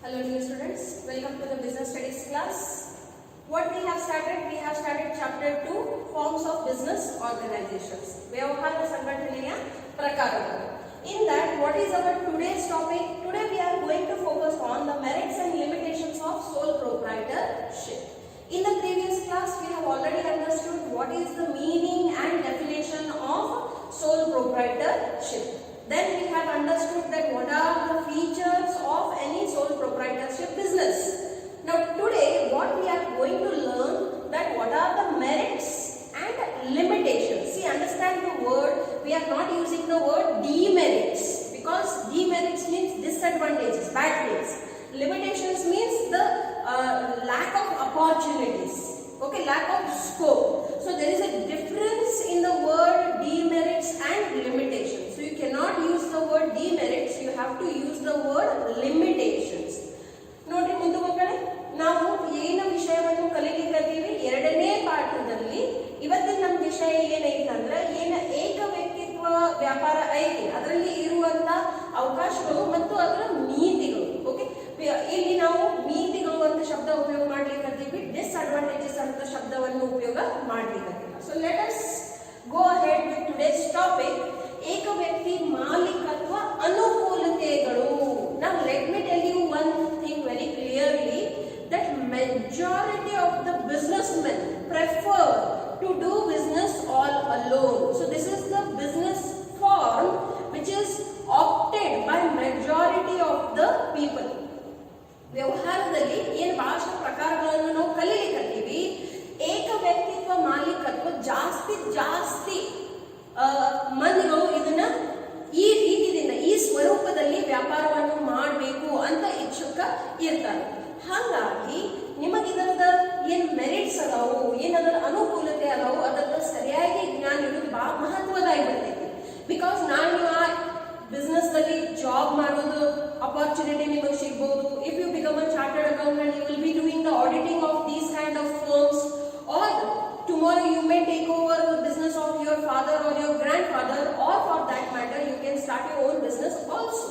Hello dear students, welcome to the business studies class. What we have started? We have started chapter 2, forms of business organizations. ವ್ಯವಹಾರ ಸಂಘಟನೆಯ ಪ್ರಕಾರಗಳು. In that, what is our today's topic? Today we are going to focus on the merits and limitations of sole proprietorship. In the previous class, we have already understood what is the meaning and definition of sole proprietorship. Then we have understood that what are the features of any sole proprietorship business. Now today what we are going to learn that what are the merits and limitations. See, understand the word, we are not using the word demerits because demerits means disadvantages, bad things. Limitations means the lack of opportunities, okay, lack of scope. So there is a difference in the word demerits and limitations. So you cannot use the word demerits, you have to use the word limitations. ನೋಡಿ ಮುಂದೆ ಮಕ್ಕಳೇ, ನಾವು ಏನು ವಿಷಯವನ್ನು ಕಲಿಲಿಕ್ಕೀವಿ ಎರಡನೇ ಪಾಠದಲ್ಲಿ. ಇವತ್ತಿನ ನಮ್ಮ ವಿಷಯ ಏನೈತಂದ್ರೆ ಏಕ ವ್ಯಕ್ತಿತ್ವ ವ್ಯಾಪಾರ ಐತಿ, ಅದರಲ್ಲಿ ಇರುವಂತ ಅವಕಾಶಗಳು ಮತ್ತು ಅದರ ನೀತಿಗಳು. ಓಕೆ, ಇಲ್ಲಿ ನಾವು ನೀತಿಗಳು ಅಂತ ಶಬ್ದ ಉಪಯೋಗ ಮಾಡ್ಲಿಕ್ಕೀವಿ, ಡಿಸ್ಅಡ್ವಾಂಟೇಜಸ್ ಅಂತ ಶಬ್ದವನ್ನು ಉಪಯೋಗ ಮಾಡ್ಲಿಕ್ಕೀವಿ. So let us go ahead with today's topic, ಏಕ ವ್ಯಕ್ತಿ ಮಾಲೀಕತ್ವ ಅನುಕೂಲತೆಗಳು. Now let me tell you one thing very clearly, that majority of the businessmen prefer to do business all alone. So this is the business form which is opted by majority of the people. ವ್ಯವಹಾರದಲ್ಲಿ ಏನು ಭಾಷಾ ಪ್ರಕಾರಗಳನ್ನು ನಾವು ಕಲಿಲಿಕ್ಕೀವಿ, ಏಕ ವ್ಯಕ್ತಿತ್ವ ಮಾಲೀಕತ್ವ ಜಾಸ್ತಿ ಮಂದಿಗಳು ಇದನ್ನ ಈ ರೀತಿಯಿಂದ ಈ ಸ್ವರೂಪದಲ್ಲಿ ವ್ಯಾಪಾರವನ್ನು ಮಾಡಬೇಕು ಅಂತ ಇಚ್ಛುಕ ಇರ್ತಾರೆ. ಹಾಗಾಗಿ ನಿಮಗಿದರದ ಏನ್ ಮೆರಿಟ್ಸ್ ಅದಾವು, ಏನದರ ಅನುಕೂಲತೆ ಅದಾವು, ಅದರ ಸರಿಯಾಗಿ ಜ್ಞಾನ ಇಡೋದು ಬಹಳ ಮಹತ್ವದಾಗಿರ್ತೈತಿ. ಬಿಕಾಸ್ ನಾನು ಆ ಬಿಸ್ನೆಸ್ ನಲ್ಲಿ ಜಾಬ್ ಮಾಡೋದು ಅಪರ್ಚುನಿಟಿ ನಿಮಗೆ ಸಿಗ್ಬಹುದು. If you become a chartered accountant, you will be doing the auditing of these kind of firms, or tomorrow you may take over the business of your father or your grandfather, or for that matter you can start your own business also.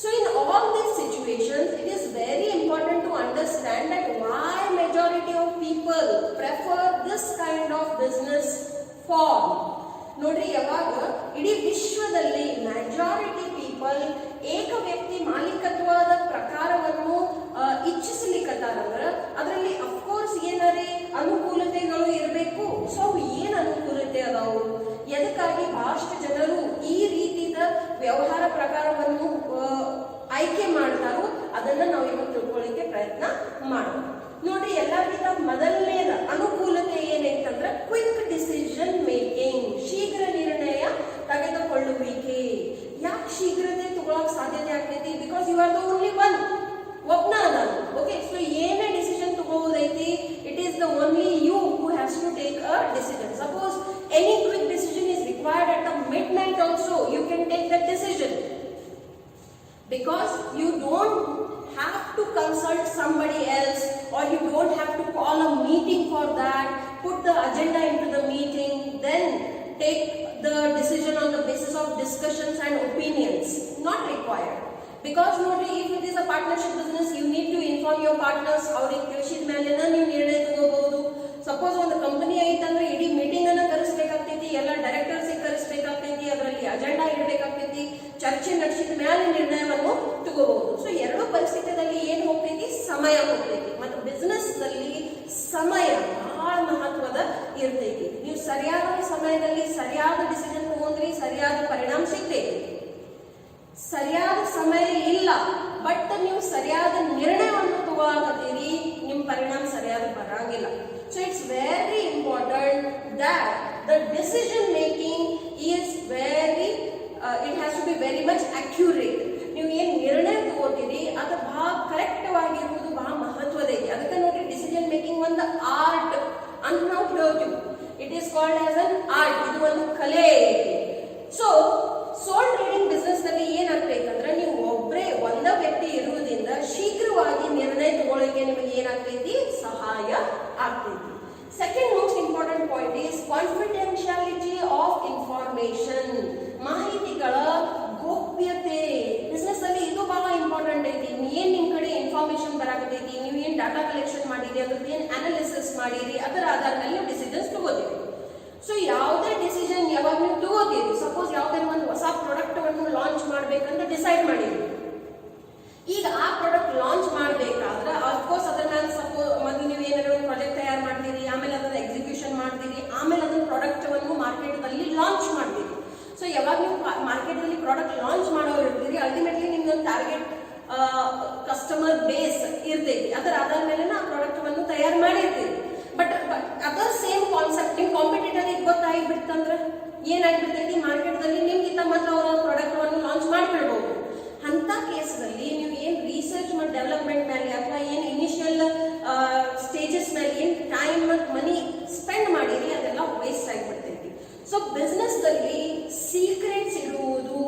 So in all these situations it is very important to understand that why majority of people prefer this kind of business form. ನೋಡ್ರಿ, ಯಾವಾಗ ಇಡೀ ವಿಶ್ವದಲ್ಲಿ majority people ಏಕ ವ್ಯಕ್ತಿ ಮಾಲೀಕತ್ವದ ಪ್ರಕಾರವನ್ನು ಇಚ್ಛಿಸಲಿಕ್ಕತ್ತಾರಂದ್ರ ಅದರಲ್ಲಿ of course ಏನಾರೆ ಅನುಕೂಲತೆಗಳು ಇರಬೇಕು. ಸೊ ಏನ್ ಅನುಕೂಲತೆ ಅದಾವು, ಎದಕ್ಕಾಗಿ ಬಹಳಷ್ಟು ಜನರು ಈ ರೀತಿಯ ವ್ಯವಹಾರ ಪ್ರಕಾರವನ್ನು ಆಯ್ಕೆ ಮಾಡ್ತಾರೋ ಅದನ್ನ ನಾವು ಇವತ್ತು ತಿಳ್ಕೊಳ್ಳಿಕ್ಕೆ ಪ್ರಯತ್ನ ಮಾಡೋಣ. ನೋಡಿ, ಎಲ್ಲರಿಗಿಂತ ಮೊದಲನೇದ ಅನುಕೂಲತೆ ಏನೈತಂದ್ರ ಕ್ವಿಕ್ ಡಿಸಿಷನ್ ಮೇಕಿಂಗ್, ಶೀಘ್ರ ನಿರ್ಣಯ ತೆಗೆದುಕೊಳ್ಳುವಿಕೆ. ಯಾಕೆ ಶೀಘ್ರತೆ ತಗೊಳಕ್ ಸಾಧ್ಯತೆ ಆಗ್ತೈತಿ? Because you are the only one, ಒಬ್ನ ಅದ. ಓಕೆ, ಸೊ ಏನೇ ಡಿಸಿಷನ್ ತಗೋದೈತಿ, it is the only you who has to take a decision. Suppose any quick decision is required at the midnight also, you can take that decision. Because you don't have to consult somebody else, or you don't have to call a meeting for that, put the agenda into the meeting, then take the decision on the basis of discussions and opinions. Not required. Because if it is a partnership business, you need to inform your partners. ಅವ್ರಿಗೆ ತಿಳಿಸಿದ ಮೇಲೆನ ನೀವು ನಿರ್ಣಯ ತಗೋಬಹುದು. Suppose ಒಂದು company ಐತಂದ್ರೆ ಇಡೀ meeting ಅನ್ನ ಕರೆಸಬೇಕಾಗ್ತೈತಿ, ಎಲ್ಲ directors ಕರೆಸಬೇಕಾಗ್ತೈತಿ, ಅದರಲ್ಲಿ ಅಜೆಂಡಾ ಇಡಬೇಕಾಗ್ತೈತಿ, ಚರ್ಚೆ ನಡೆಸಿದ ಮೇಲೆ ನಿರ್ಣಯವನ್ನು ತಗೋಬಹುದು. ಸೊ ಎರಡು ಪರಿಸ್ಥಿತಿಯಲ್ಲಿ ಏನ್ ಹೋಗ್ತೈತಿ, ಸಮಯ ಹೋಗ್ತೈತಿ. ಮತ್ತು ಬಿಸ್ನೆಸ್ ನಲ್ಲಿ ಸಮಯ ಬಹಳ ಮಹತ್ವದ ಇರ್ತೈತಿ. ನೀವು ಸರಿಯಾದ ಸಮಯದಲ್ಲಿ ಸರಿಯಾದ ಡಿಸಿಷನ್ ತಗೊಂಡ್ರಿ, ಸರಿಯಾದ ಪರಿಣಾಮ ಸಿಗ್ತೈತಿ. ಸರಿಯಾದ ಸಮಯ ಇಲ್ಲ, ಬಟ್ ನೀವು ಸರಿಯಾದ ನಿರ್ಣಯವನ್ನು ತಗೋತೀರಿ, ನಿಮ್ ಪರಿಣಾಮ ಸರಿಯಾದ ಬರಂಗಿಲ್ಲ. So it's very important that the decision making is very it has to be very much accurate. ನೀವು ಏನ್ ನಿರ್ಣಯ ತಗೋತೀರಿ ಅದು ಬಹಳ ಕರೆಕ್ಟ್ ಆಗಿರುವುದು ಬಹಳ ಮಹತ್ವದ ಐತಿ. ಅದಕ್ಕೆ ನೋಡಿ, ಡಿಸಿಷನ್ ಮೇಕಿಂಗ್ ಒಂದು ಆರ್ಟ್ ಅಂತ ನಾವು ಹೇಳ್ತೀವಿ. It is called as an art, ಇದು ಒಂದು ಕಲೆ ಐತಿ. ಸೊ ಸೋಲ್ ಟ್ರೇಡಿಂಗ್ ಬಿಸ್ನೆಸ್ ನಲ್ಲಿ ಏನಾಗ್ತೈತಂದ್ರೆ, ನೀವು ಒಬ್ಬರೇ ಒಂದ ವ್ಯಕ್ತಿ ಇರುವುದರಿಂದ ಶೀಘ್ರವಾಗಿ ನಿರ್ಣಯ ತಗೊಳ್ಳೋಕೆ ನಿಮಗೆ ಏನಾಗ್ತೈತಿ, ಸಹಾಯ ಆಗ್ತೈತಿ. Second most important point is confidentiality of information. ಮಾಹಿತಿಗಳ ಗೋಪ್ಯತೆ. ಬಿಸ್ನೆಸ್ ಅಲ್ಲಿ ಇದು ಬಹಳ ಇಂಪಾರ್ಟೆಂಟ್ ಐತಿ. ಏನ್ ನಿಮ್ ಕಡೆ ಕಲೆಕ್ಷನ್ ಮಾಡಿರಿ, ಅದ್ರದ್ದು ಏನು ಅನಾಲಿಸಿಸ್ ಮಾಡಿರಿ, ಅದರ ಆಧಾರದ ಮೇಲೆ ನೀವು ಡಿಸಿಷನ್ಸ್ ತಗೋತೀರಿ. ಸೊ ಯಾವುದೇ ಡಿಸಿಷನ್ ಯಾವಾಗ ನೀವು ತಗೋತೀರಿ, ಸಪೋಸ್ ಯಾವುದೇ ಒಂದು ಹೊಸ ಪ್ರಾಡಕ್ಟ್ ಅನ್ನು ಲಾಂಚ್ ಮಾಡ್ಬೇಕಂತ ಡಿಸೈಡ್ ಮಾಡಿರಿ. ಈಗ ಆ ಪ್ರಾಡಕ್ಟ್ ಲಾಂಚ್ ಮಾಡ್ಬೇಕಾದ್ರೆ ಅಫ್ಕೋರ್ಸ್ ಅದನ್ನ ಮೊದಲು ನೀವು ಏನಾದ್ರು ಒಂದು ಪ್ರಾಜೆಕ್ಟ್ ತಯಾರು ಮಾಡ್ತೀರಿ, ಆಮೇಲೆ ಅದನ್ನ ಎಕ್ಸಿಕ್ಯೂಷನ್ ಮಾಡ್ತೀರಿ, ಆಮೇಲೆ ಅದನ್ನ ಪ್ರಾಡಕ್ಟ್ ಅನ್ನು ಮಾರ್ಕೆಟ್ ಅಲ್ಲಿ ಲಾಂಚ್ ಮಾಡ್ತೀರಿ. ಸೊ ಯಾವಾಗ ನೀವು ಮಾರ್ಕೆಟ್ ಅಲ್ಲಿ ಪ್ರಾಡಕ್ಟ್ ಲಾಂಚ್ ಮಾಡೋರು ಇರ್ತೀರಿ, ಅಲ್ಟಿಮೇಟ್ಲಿ ನಿಮ್ದೊಂದು ಟಾರ್ಗೆಟ್ ಕಸ್ಟಮರ್ ಬೇಸ್ ಇರ್ತೈತಿ, ಅದರ ಆಧಾರ ಮೇಲೆ ಆ ಪ್ರಾಡಕ್ಟ್ ಅನ್ನು ತಯಾರು ಮಾಡಿರ್ತೀರಿ. ಬಟ್ ಅದರ ಸೇಮ್ ಕಾನ್ಸೆಪ್ಟ್ ನಿಮ್ ಕಾಂಪಿಟೇಟರ್ ಗೊತ್ತಾಗಿಬಿಡ್ತಂದ್ರೆ ಏನಾಗ್ಬಿಡ್ತೈತಿ, ಮಾರ್ಕೆಟ್ ದಲ್ಲಿ ನಿಮ್ಗಿಂತ ಮೊದಲು ಅವರ ಪ್ರಾಡಕ್ಟ್ ಅನ್ನು ಲಾಂಚ್ ಮಾಡ್ಬಿಡ್ಬಹುದು. ಅಂತ ಕೇಸ್ನಲ್ಲಿ ನೀವು ಏನ್ ರಿಸರ್ಚ್ ಮತ್ತು ಡೆವಲಪ್ಮೆಂಟ್ ಮೇಲೆ ಅಥವಾ ಏನ್ ಇನಿಷಿಯಲ್ ಸ್ಟೇಜಸ್ ಮೇಲೆ ಏನ್ ಟೈಮ್ ಮತ್ತು ಮನಿ ಸ್ಪೆಂಡ್ ಮಾಡಿರಿ ಅದೆಲ್ಲ ವೇಸ್ಟ್ ಆಗಿಬಿಡ್ತೈತಿ. ಸೊ ಬಿಸ್ನೆಸ್ ದಲ್ಲಿ ಸೀಕ್ರೆಟ್ಸ್ ಇಡುವುದು,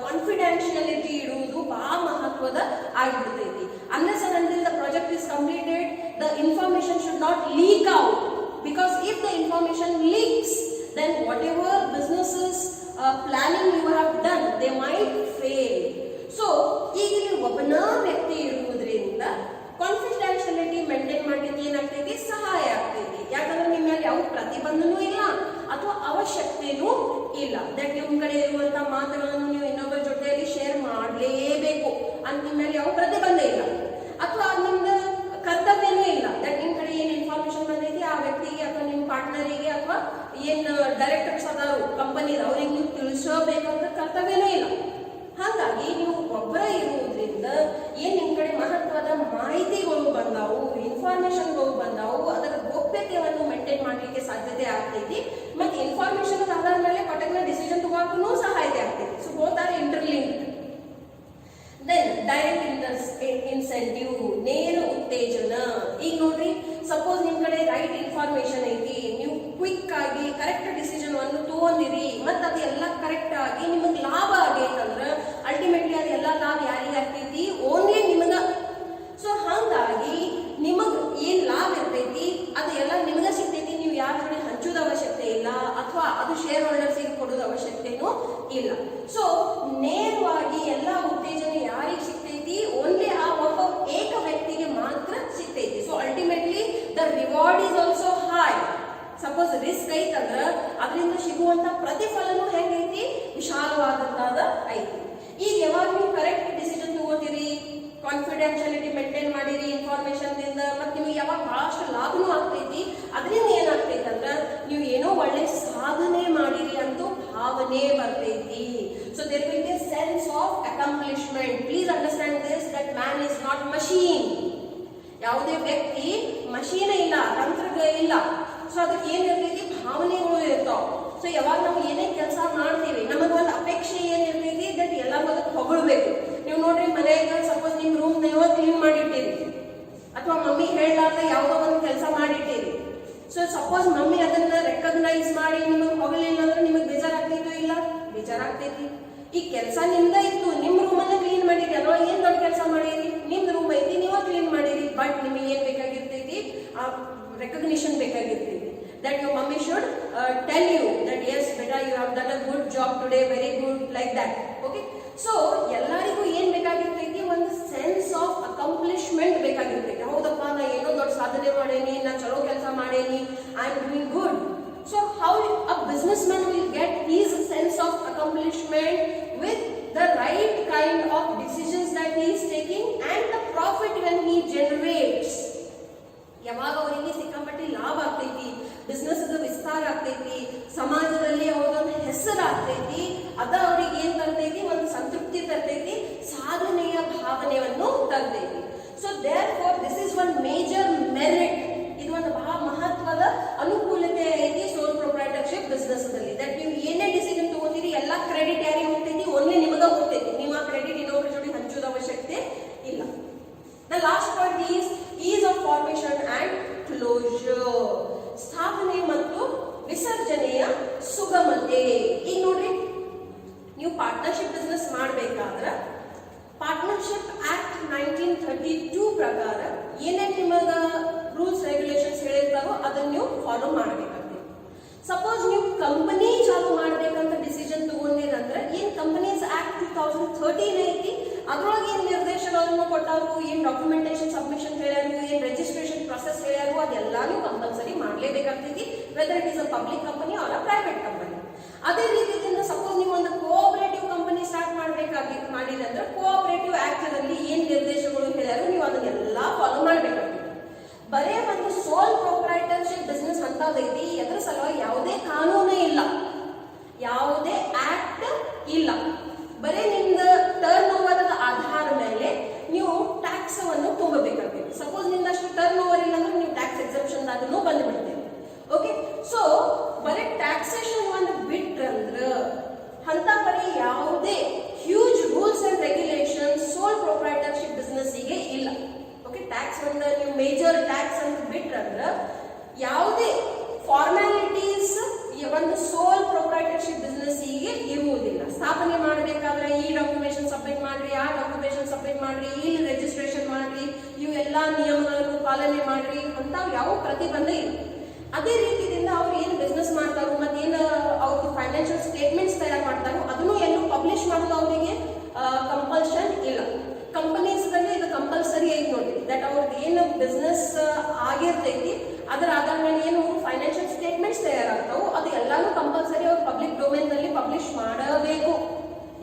ಕಾನ್ಫಿಡೆನ್ಶಿಯಾಲಿಟಿ ಇಡುವುದು ಬಹಳ ಮಹತ್ವದ ಆಗಿಬಿಡ್ತೈತಿ. Unless and until the project is completed, the information should not leak out, because if the information leaks, then whatever businesses planning you have done, they might fail. So ಈಗ ಇಲ್ಲಿ ಒಬ್ಬನ ವ್ಯಕ್ತಿ ಇರುವುದರಿಂದ ಕಾನ್ಫಿಡೆನ್ಶಿಯಾಲಿಟಿ ಮೇಂಟೈನ್ ಮಾಡಲಿಕ್ಕೆ ಏನಾಗ್ತೈತಿ, ಸಹಾಯ ಆಗ್ತೈತಿ. ಯಾಕಂದ್ರೆ ನಿಮ್ಮ ಮೇಲೆ ಯಾವ ಪ್ರತಿಬಂಧನೂ ಇಲ್ಲ ಅಥವಾ ಅವಶ್ಯಕತೆನೂ ಇಲ್ಲ. ದಟ್ ನಿಮ್ಮ ಕಡೆ ಇರುವಂತ ಮಾತುಗಳನ್ನು ನೀವು ಇನ್ನೊಬ್ಬರ ಜೊತೆಯಲ್ಲಿ ಶೇರ್ ಮಾಡಲೇಬೇಕು ಅಂತ ನಿಮ್ಮ ಮೇಲೆ ಯಾವ ಪ್ರತಿಬಂಧ ಇಲ್ಲ, ಅಥವಾ ನಿಮ್ದು ಕರ್ತವ್ಯನೂ ಇಲ್ಲ. ದಟ್ ನಿಮ್ಮ ಕಡೆ ಏನ್ ಇನ್ಫಾರ್ಮೇಶನ್ ಬಂದೈತಿ ಆ ವ್ಯಕ್ತಿಗೆ ಅಥವಾ ನಿಮ್ಮ ಪಾರ್ಟ್ನರಿಗೆ ಅಥವಾ ಏನ್ ಡೈರೆಕ್ಟರ್ಸ್ ಅದಾರು ಕಂಪನಿ ಅವ್ರಿಗೆ ನೀವು ತಿಳಿಸಬೇಕಂತ ಕರ್ತವ್ಯನೂ ಇಲ್ಲ. ಹಾಗಾಗಿ ನೀವು ಒಬ್ಬರ ಇರುವುದರಿಂದ ಏನ್ ನಿಮ್ ಕಡೆ ಮಹತ್ವದ ಮಾಹಿತಿಗಳು ಬಂದಾವು, ಇನ್ಫಾರ್ಮೇಶನ್ಗಳು ಬಂದಾವು, ಅದರ ಗೋಪ್ಯತೆಯನ್ನು ಮೇಂಟೈನ್ ಮಾಡ್ಲಿಕ್ಕೆ ಸಾಧ್ಯತೆ ಆಗ್ತೈತಿ. ಮತ್ತೆ ಇನ್ಫಾರ್ಮೇಶನ್ ಆಧಾರ ಮೇಲೆ ಪರ್ಟಿಕ್ಯುಲರ್ ಡಿಸಿಷನ್ ತಗೋಕ್ಕೂ ಸಹಾಯತೆ ಆಗ್ತೈತಿ. So both are interlinked. Then direct incentive, ನೇರ ಉತ್ತೇಜನ. ಈಗ ನೋಡ್ರಿ, ಸಪೋಸ್ ನಿಮ್ ಕಡೆ ರೈಟ್ ಇನ್ಫಾರ್ಮೇಶನ್ ಐತಿ, ನೀವು ಕ್ವಿಕ್ ಆಗಿ ಕರೆಕ್ಟ್ ಡಿಸಿಷನ್ ಅನ್ನು ತಗೊಂಡಿರಿ, ಮತ್ತೆ ಅದೆಲ್ಲ ಕರೆಕ್ಟ್ ಆಗಿ ನಿಮಗೆ ಲಾಭ ಆಗೈತಂದ್ರ ಅಲ್ಟಿಮೇಟ್ಲಿ ಅದೆಲ್ಲ ಲಾಭ ಯಾರಿಗೆ ಆಗ್ತೈತಿ, ಓನ್ಲಿ ನಿಮಗ. ಸೊ ಹಾಗಾಗಿ ನಿಮಗ್ ಏನ್ ಲಾಭ ಇರ್ತೈತಿ ಅದೆಲ್ಲ ನಿಮಗ ಸಿಗ್ತೈತಿ. ನೀವು ಯಾರ ಜೊತೆ ಹಂಚೋದ ಅವಶ್ಯಕತೆ ಇಲ್ಲ, ಅಥವಾ ಅದು ಶೇರ್ ಹೋಲ್ಡರ್ಸಿಗೆ ಕೊಡೋದ ಅವಶ್ಯಕತೆನೂ ಇಲ್ಲ. ಸೊ ನೇರವಾಗಿ ಎಲ್ಲ ಉತ್ತೇಜನ ಯಾರಿಗೆ ಸಿಗ್ತೈತಿ, ಓನ್ಲಿ ಆ ಒಬ್ಬ ಏಕ ವ್ಯಕ್ತಿಗೆ ಮಾತ್ರ ಸಿಗ್ತೈತಿ. So ultimately the reward is also high. Suppose risk ಐತಂದ್ರ ಅದರಿಂದ ಸಿಗುವಂತ ಪ್ರತಿಫಲನೂ ಹೆಂಗೈತಿ, ವಿಶಾಲವಾದಂತಾದ ಐತಿ. ಈಗ ಯಾವಾಗ ನೀವು ಕರೆಕ್ಟ್ ಡಿಸಿಷನ್ ತಗೋತೀರಿ, ಕಾನ್ಫಿಡೆನ್ಶಿಯಾಲಿಟಿ ಮೇಂಟೈನ್ ಮಾಡಿರಿ ಇನ್ಫಾರ್ಮೇಶನ್ ದಿಂದ, ಮತ್ತೆ ನಿಮಗೆ ಯಾವಾಗ ಬಹಳಷ್ಟು ಲಾಭನೂ ಆಗ್ತೈತಿ, ಅದರಿಂದ ಏನಾಗ್ತೈತಿ ಅಂದ್ರ ನೀವು ಏನೋ ಒಳ್ಳೆ ಸಾಧನೆ ಮಾಡಿರಿ ಅಂತೂ ಭಾವನೆ ಬರ್ತೈತಿ. So there will be a sense of accomplishment. Please understand this, that man is not machine. ಯಾವುದೇ ವ್ಯಕ್ತಿ ಮಷೀನ್ ಇಲ್ಲ, ತಂತ್ರಜ್ಞ ಇಲ್ಲ. ಸೊ ಅದಕ್ಕೆ ಏನಿರ್ತೈತಿ, ಭಾವನೆಗಳು ಇರ್ತಾವ. ಸೊ ಯಾವಾಗ ನಾವು ಏನೇ ಕೆಲಸ ಮಾಡ್ತೀವಿ ನಮಗೊಂದು ಅಪೇಕ್ಷೆ ಏನಿರ್ತೈತಿ, ದಟ್ ಎಲ್ಲರೂ ಅದಕ್ಕೆ ಹೊಗಳ್ಬೇಕು. ನೀವು ನೋಡ್ರಿ, ಮನೆಯಾಗ ಸಪೋಸ್ ನಿಮ್ ರೂಮ್ ನೀವು ಕ್ಲೀನ್ ಮಾಡಿಟ್ಟಿರಿ, ಅಥವಾ ಮಮ್ಮಿ ಹೇಳಲಾರ್ದ ಯಾವುದೋ ಒಂದು ಕೆಲಸ ಮಾಡಿಟ್ಟಿರಿ. ಸೊ ಸಪೋಸ್ ಮಮ್ಮಿ ಅದನ್ನ ರೆಕಗ್ನೈಸ್ ಮಾಡಿ ನಿಮಗೆ ಹೊಗಳಿಲ್ಲ ಅಂದ್ರೆ ನಿಮಗೆ ಬೇಜಾರಾಗ್ತೈತೋ ಇಲ್ಲ, ಬೇಜಾರಾಗ್ತೈತಿ. ಈ ಕೆಲಸ ನಿಮ್ದ ಇತ್ತು, ನಿಮ್ ರೂಮ್ ಅನ್ನ ಕ್ಲೀನ್ ಮಾಡಿರಿ, ಅಥವಾ ಏನ್ ದೊಡ್ಡ ಕೆಲಸ ಮಾಡಿರಿ, ನಿಮ್ದು ರೂಮ್ ಐತಿ, ನೀವ ಕ್ಲೀನ್ ಮಾಡಿರಿ. ಬಟ್ ನಿಮಗೆ ಏನ್ ಬೇಕಾಗಿರ್ತೈತಿ, recognition ಬೇಕಾಗಿರ್ತೈತಿ. That your mummy should tell you that yes beta you have done a good job today, very good, like that. Okay, so ಎಲ್ಲರಿಗೂ ಏನ್ ಬೇಕಾಗಿರ್ತೈತಿ, ಒಂದು ಸೆನ್ಸ್ ಆಫ್ ಅಕಾಂಪ್ಲಿಷ್ಮೆಂಟ್ ಬೇಕಾಗಿರ್ತೈತಿ. ಹೌದಪ್ಪ, ನಾ ಏನೋ ದೊಡ್ಡ ಸಾಧನೆ ಮಾಡೇನಿ, ನಾ ಚಲೋ ಕೆಲಸ ಮಾಡೇನಿ, I am doing good. So how a businessman will get his sense of accomplishment with the right kind of decisions that he is taking and the profit when he generates. ಯಾವಾಗ ಅವರಿಗೆ ಸಿಕ್ಕಾಪಟ್ಟಿ ಲಾಭ ಆಗ್ತೈತಿ, ಬಿಸ್ನೆಸ್ ವಿಸ್ತಾರ ಆಗ್ತೈತಿ, ಸಮಾಜದಲ್ಲಿ ಅವ್ರದೊಂದು ಹೆಸರು ಆಗ್ತೈತಿ, ಅದ ಅವ್ರಿಗೆ ಏನ್ ತರ್ತೈತಿ, ಒಂದು ಸಂತೃಪ್ತಿ ತರ್ತೈತಿ, ಸಾಧನೆಯ ಭಾವನೆಯನ್ನು ತರ್ತೈತಿ. So therefore this is one major merit. ಇದು ಒಂದು ಬಹಳ ಮಹತ್ವದ ಅನುಕೂಲತೆ ಐತಿ ಸೋಲ್ ಪ್ರೊಪ್ರೈಟರ್ಶಿಪ್ ಬಿಸ್ನೆಸ್ ದಲ್ಲಿ. ದಟ್ ನೀವು ಏನೇ ಡಿಸಿಷನ್ ತಗೋತೀರಿ ಎಲ್ಲ ಕ್ರೆಡಿಟ್ ಯಾರಿಗೆ ಹೋಗ್ತೈತಿ, ಓನ್ಲಿ ನಿಮಗ ಹೋಗ್ತೈತಿ. ನೀವು ಆ ಕ್ರೆಡಿಟ್ ಇನ್ನೊಬ್ಬರ ಜೊತೆ ಹಂಚೋದ ಅವಶ್ಯಕತೆ ಇಲ್ಲ. The last point is ease of formation and closure. ಸ್ಥಾಪನೆ ಮತ್ತು ವಿಸರ್ಜನೆಯ ಸುಗಮತೆ. ಈಗ ನೋಡ್ರಿ, ನೀವು ಪಾರ್ಟ್ನರ್ಶಿಪ್ ಬಿಸ್ನೆಸ್ ಮಾಡಬೇಕಾದ್ರ ಪಾರ್ಟ್ನರ್ಶಿಪ್ ಆಕ್ಟ್ 1932 ಪ್ರಕಾರ ಏನೇನು ನಿಮಗ ರೂಲ್ಸ್ ರೆಗ್ಯುಲೇಷನ್ಸ್ ಹೇಳಿರ್ತಾರೋ ಅದನ್ನ ನೀವು ಫಾಲೋ ಮಾಡಬೇಕಾಗ್ತದೆ. ಸಪೋಸ್ ನೀವು ಕಂಪನಿ ಚಾಲು ಮಾಡ್ಬೇಕಂತ ಡಿಸಿಷನ್ ತಗೊಂಡಿರಂದ್ರೆ ಏನ್ ಕಂಪನೀಸ್ ಆಕ್ಟ್ 2013 ಐತಿ, ಅದ್ರೊಳಗೆ ಏನ್ ನಿರ್ದೇಶನಗಳನ್ನು ಕೊಟ್ಟಾರು, ಏನ್ ಡಾಕ್ಯುಮೆಂಟೇಶನ್ ಸಬ್ಮಿಷನ್ ಹೇಳ್ಯಾರು, ಏನ್ ರಿಜಿಸ್ಟ್ರೇಷನ್ ಪ್ರೊಸೆಸ್ ಹೇಳ್ಯಾರು, ಅದೆಲ್ಲಾನು ಕಂಪಲ್ಸರಿ ಮಾಡ್ಲೇಬೇಕಾಗ್ತೈತಿ, whether it is a public company or a private company. ಅದೇ ರೀತಿಯಿಂದ ಸಪೋಸ್ ನೀವು ಒಂದು ಕೋಆಪರೇಟಿವ್ ಕಂಪನಿ ಸ್ಟಾರ್ಟ್ ಮಾಡಿದ್ರೆ ಅಂದ್ರೆ ಕೋಆಪರೇಟಿವ್ ಆಕ್ಟ್ ನಲ್ಲಿ ಏನ್ ನಿರ್ದೇಶಗಳು ಹೇಳ್ಯಾರು ನೀವು ಅದನ್ನೆಲ್ಲ ಫಾಲೋ ಮಾಡ್ಬೇಕಾಗ್ತದೆ. ಬರೇ ಒಂದು ಸೋಲ್ ಪ್ರೊಪ್ರೈಟರ್ಶಿಪ್ ಬಿಸ್ನೆಸ್ ಅಂತದೈತಿ, ಎದ್ರ ಸಲುವಾಗಿ ಯಾವುದೇ ಕಾನೂನು ಇಲ್ಲ, ಯಾವುದೇ ಆಕ್ಟ್ ಇಲ್ಲ, ಬರೇ ನಿಮ್ದು ಟರ್ನ್ ಓವರ್ ಆಧಾರ ಮೇಲೆ ನೀವು ಟ್ಯಾಕ್ಸ್ ಅನ್ನು ತುಂಬಬೇಕಾಗ್ತದೆ. ಸಪೋಸ್ ನಿಮ್ದಷ್ಟು ಟರ್ನ್ ಓವರ್ ಇಲ್ಲ ಅಂದ್ರೆ ನೀವು ಟ್ಯಾಕ್ಸ್ ಎಕ್ಸೆಪ್ಷನ್ ಅದನ್ನು ಬಂದ್ಬಿಡ್ತೇವೆ. ಓಕೆ, ಸೊ ಬರೀ ಟ್ಯಾಕ್ಸೇಷನ್ ಒಂದು ಬಿಟ್ರಂದ್ರ ಅಂತ ಬರೀ ಯಾವುದೇ huge rules and regulation soul proprietorship business ಗೆ ಇಲ್ಲ. ಓಕೆ, ಟ್ಯಾಕ್ಸ್ ಒಂದು ನೀವು ಮೇಜರ್ ಟ್ಯಾಕ್ಸ್ ಅಂತ ಬಿಟ್ರಂದ್ರ ಯಾವುದೇ ಫಾರ್ಮ್ಯಾಲಿಟೀಸ್ ಒಂದು ಸೋಲ್ ಪ್ರೊಪ್ರೈಟರ್ಶಿಪ್ ಬಿಸ್ನೆಸ್ ಗೆ ಇರುವುದಿಲ್ಲ. ಸ್ಥಾಪನೆ ಮಾಡಬೇಕಾದ್ರೆ ಈ ಡಾಕ್ಯುಮೆಂಟೇಶನ್ ಸಬ್ಮಿಟ್ ಮಾಡ್ರಿ, ಆ ಡಾಕ್ಯುಮೆಂಟೇಶನ್ ಸಬ್ಮಿಟ್ ಮಾಡ್ರಿ, ಈ ರಿಜಿಸ್ಟ್ರೇಷನ್ ಮಾಡ್ರಿ, ಇವು ಎಲ್ಲಾ ನಿಯಮಗಳನ್ನು ಪಾಲನೆ ಮಾಡ್ರಿ ಅಂತ ಯಾವ ಪ್ರತಿಬಂಧ ಇಲ್ಲ. ಅದೇ ರೀತಿಯಿಂದ ಅವ್ರು ಏನು ಬಿಸ್ನೆಸ್ ಮಾಡ್ತಾರೋ ಮತ್ತೆ ಏನು ಅವ್ರ ಫೈನಾನ್ಷಿಯಲ್ ಸ್ಟೇಟ್ಮೆಂಟ್ಸ್ ತಯಾರು ಮಾಡ್ತಾರೋ ಅದನ್ನು ಎಲ್ಲೂ ಪಬ್ಲಿಷ್ ಮಾಡೋದು ಅವರಿಗೆ ಕಂಪಲ್ಷನ್ ಇಲ್ಲ. ಕಂಪನೀಸ್ ದಲ್ಲಿ ಇದು ಕಂಪಲ್ಸರಿ ಐತಿ ನೋಡಿ, ದಟ್ ಅವ್ರದ್ದು ಏನು ಬಿಸ್ನೆಸ್ ಆಗಿರ್ತೈತಿ ಅದರ ಆಧಾರ ಮೇಲೆ ಏನು ಫೈನಾನ್ಷಿಯಲ್ ಸ್ಟೇಟ್ಮೆಂಟ್ಸ್ ತಯಾರಾಗ್ತಾವು ಅದು ಎಲ್ಲಾನು ಕಂಪಲ್ಸರಿ ಅವ್ರು ಪಬ್ಲಿಕ್ ಡೊಮೇನ್ ನಲ್ಲಿ ಪಬ್ಲಿಷ್ ಮಾಡಬೇಕು.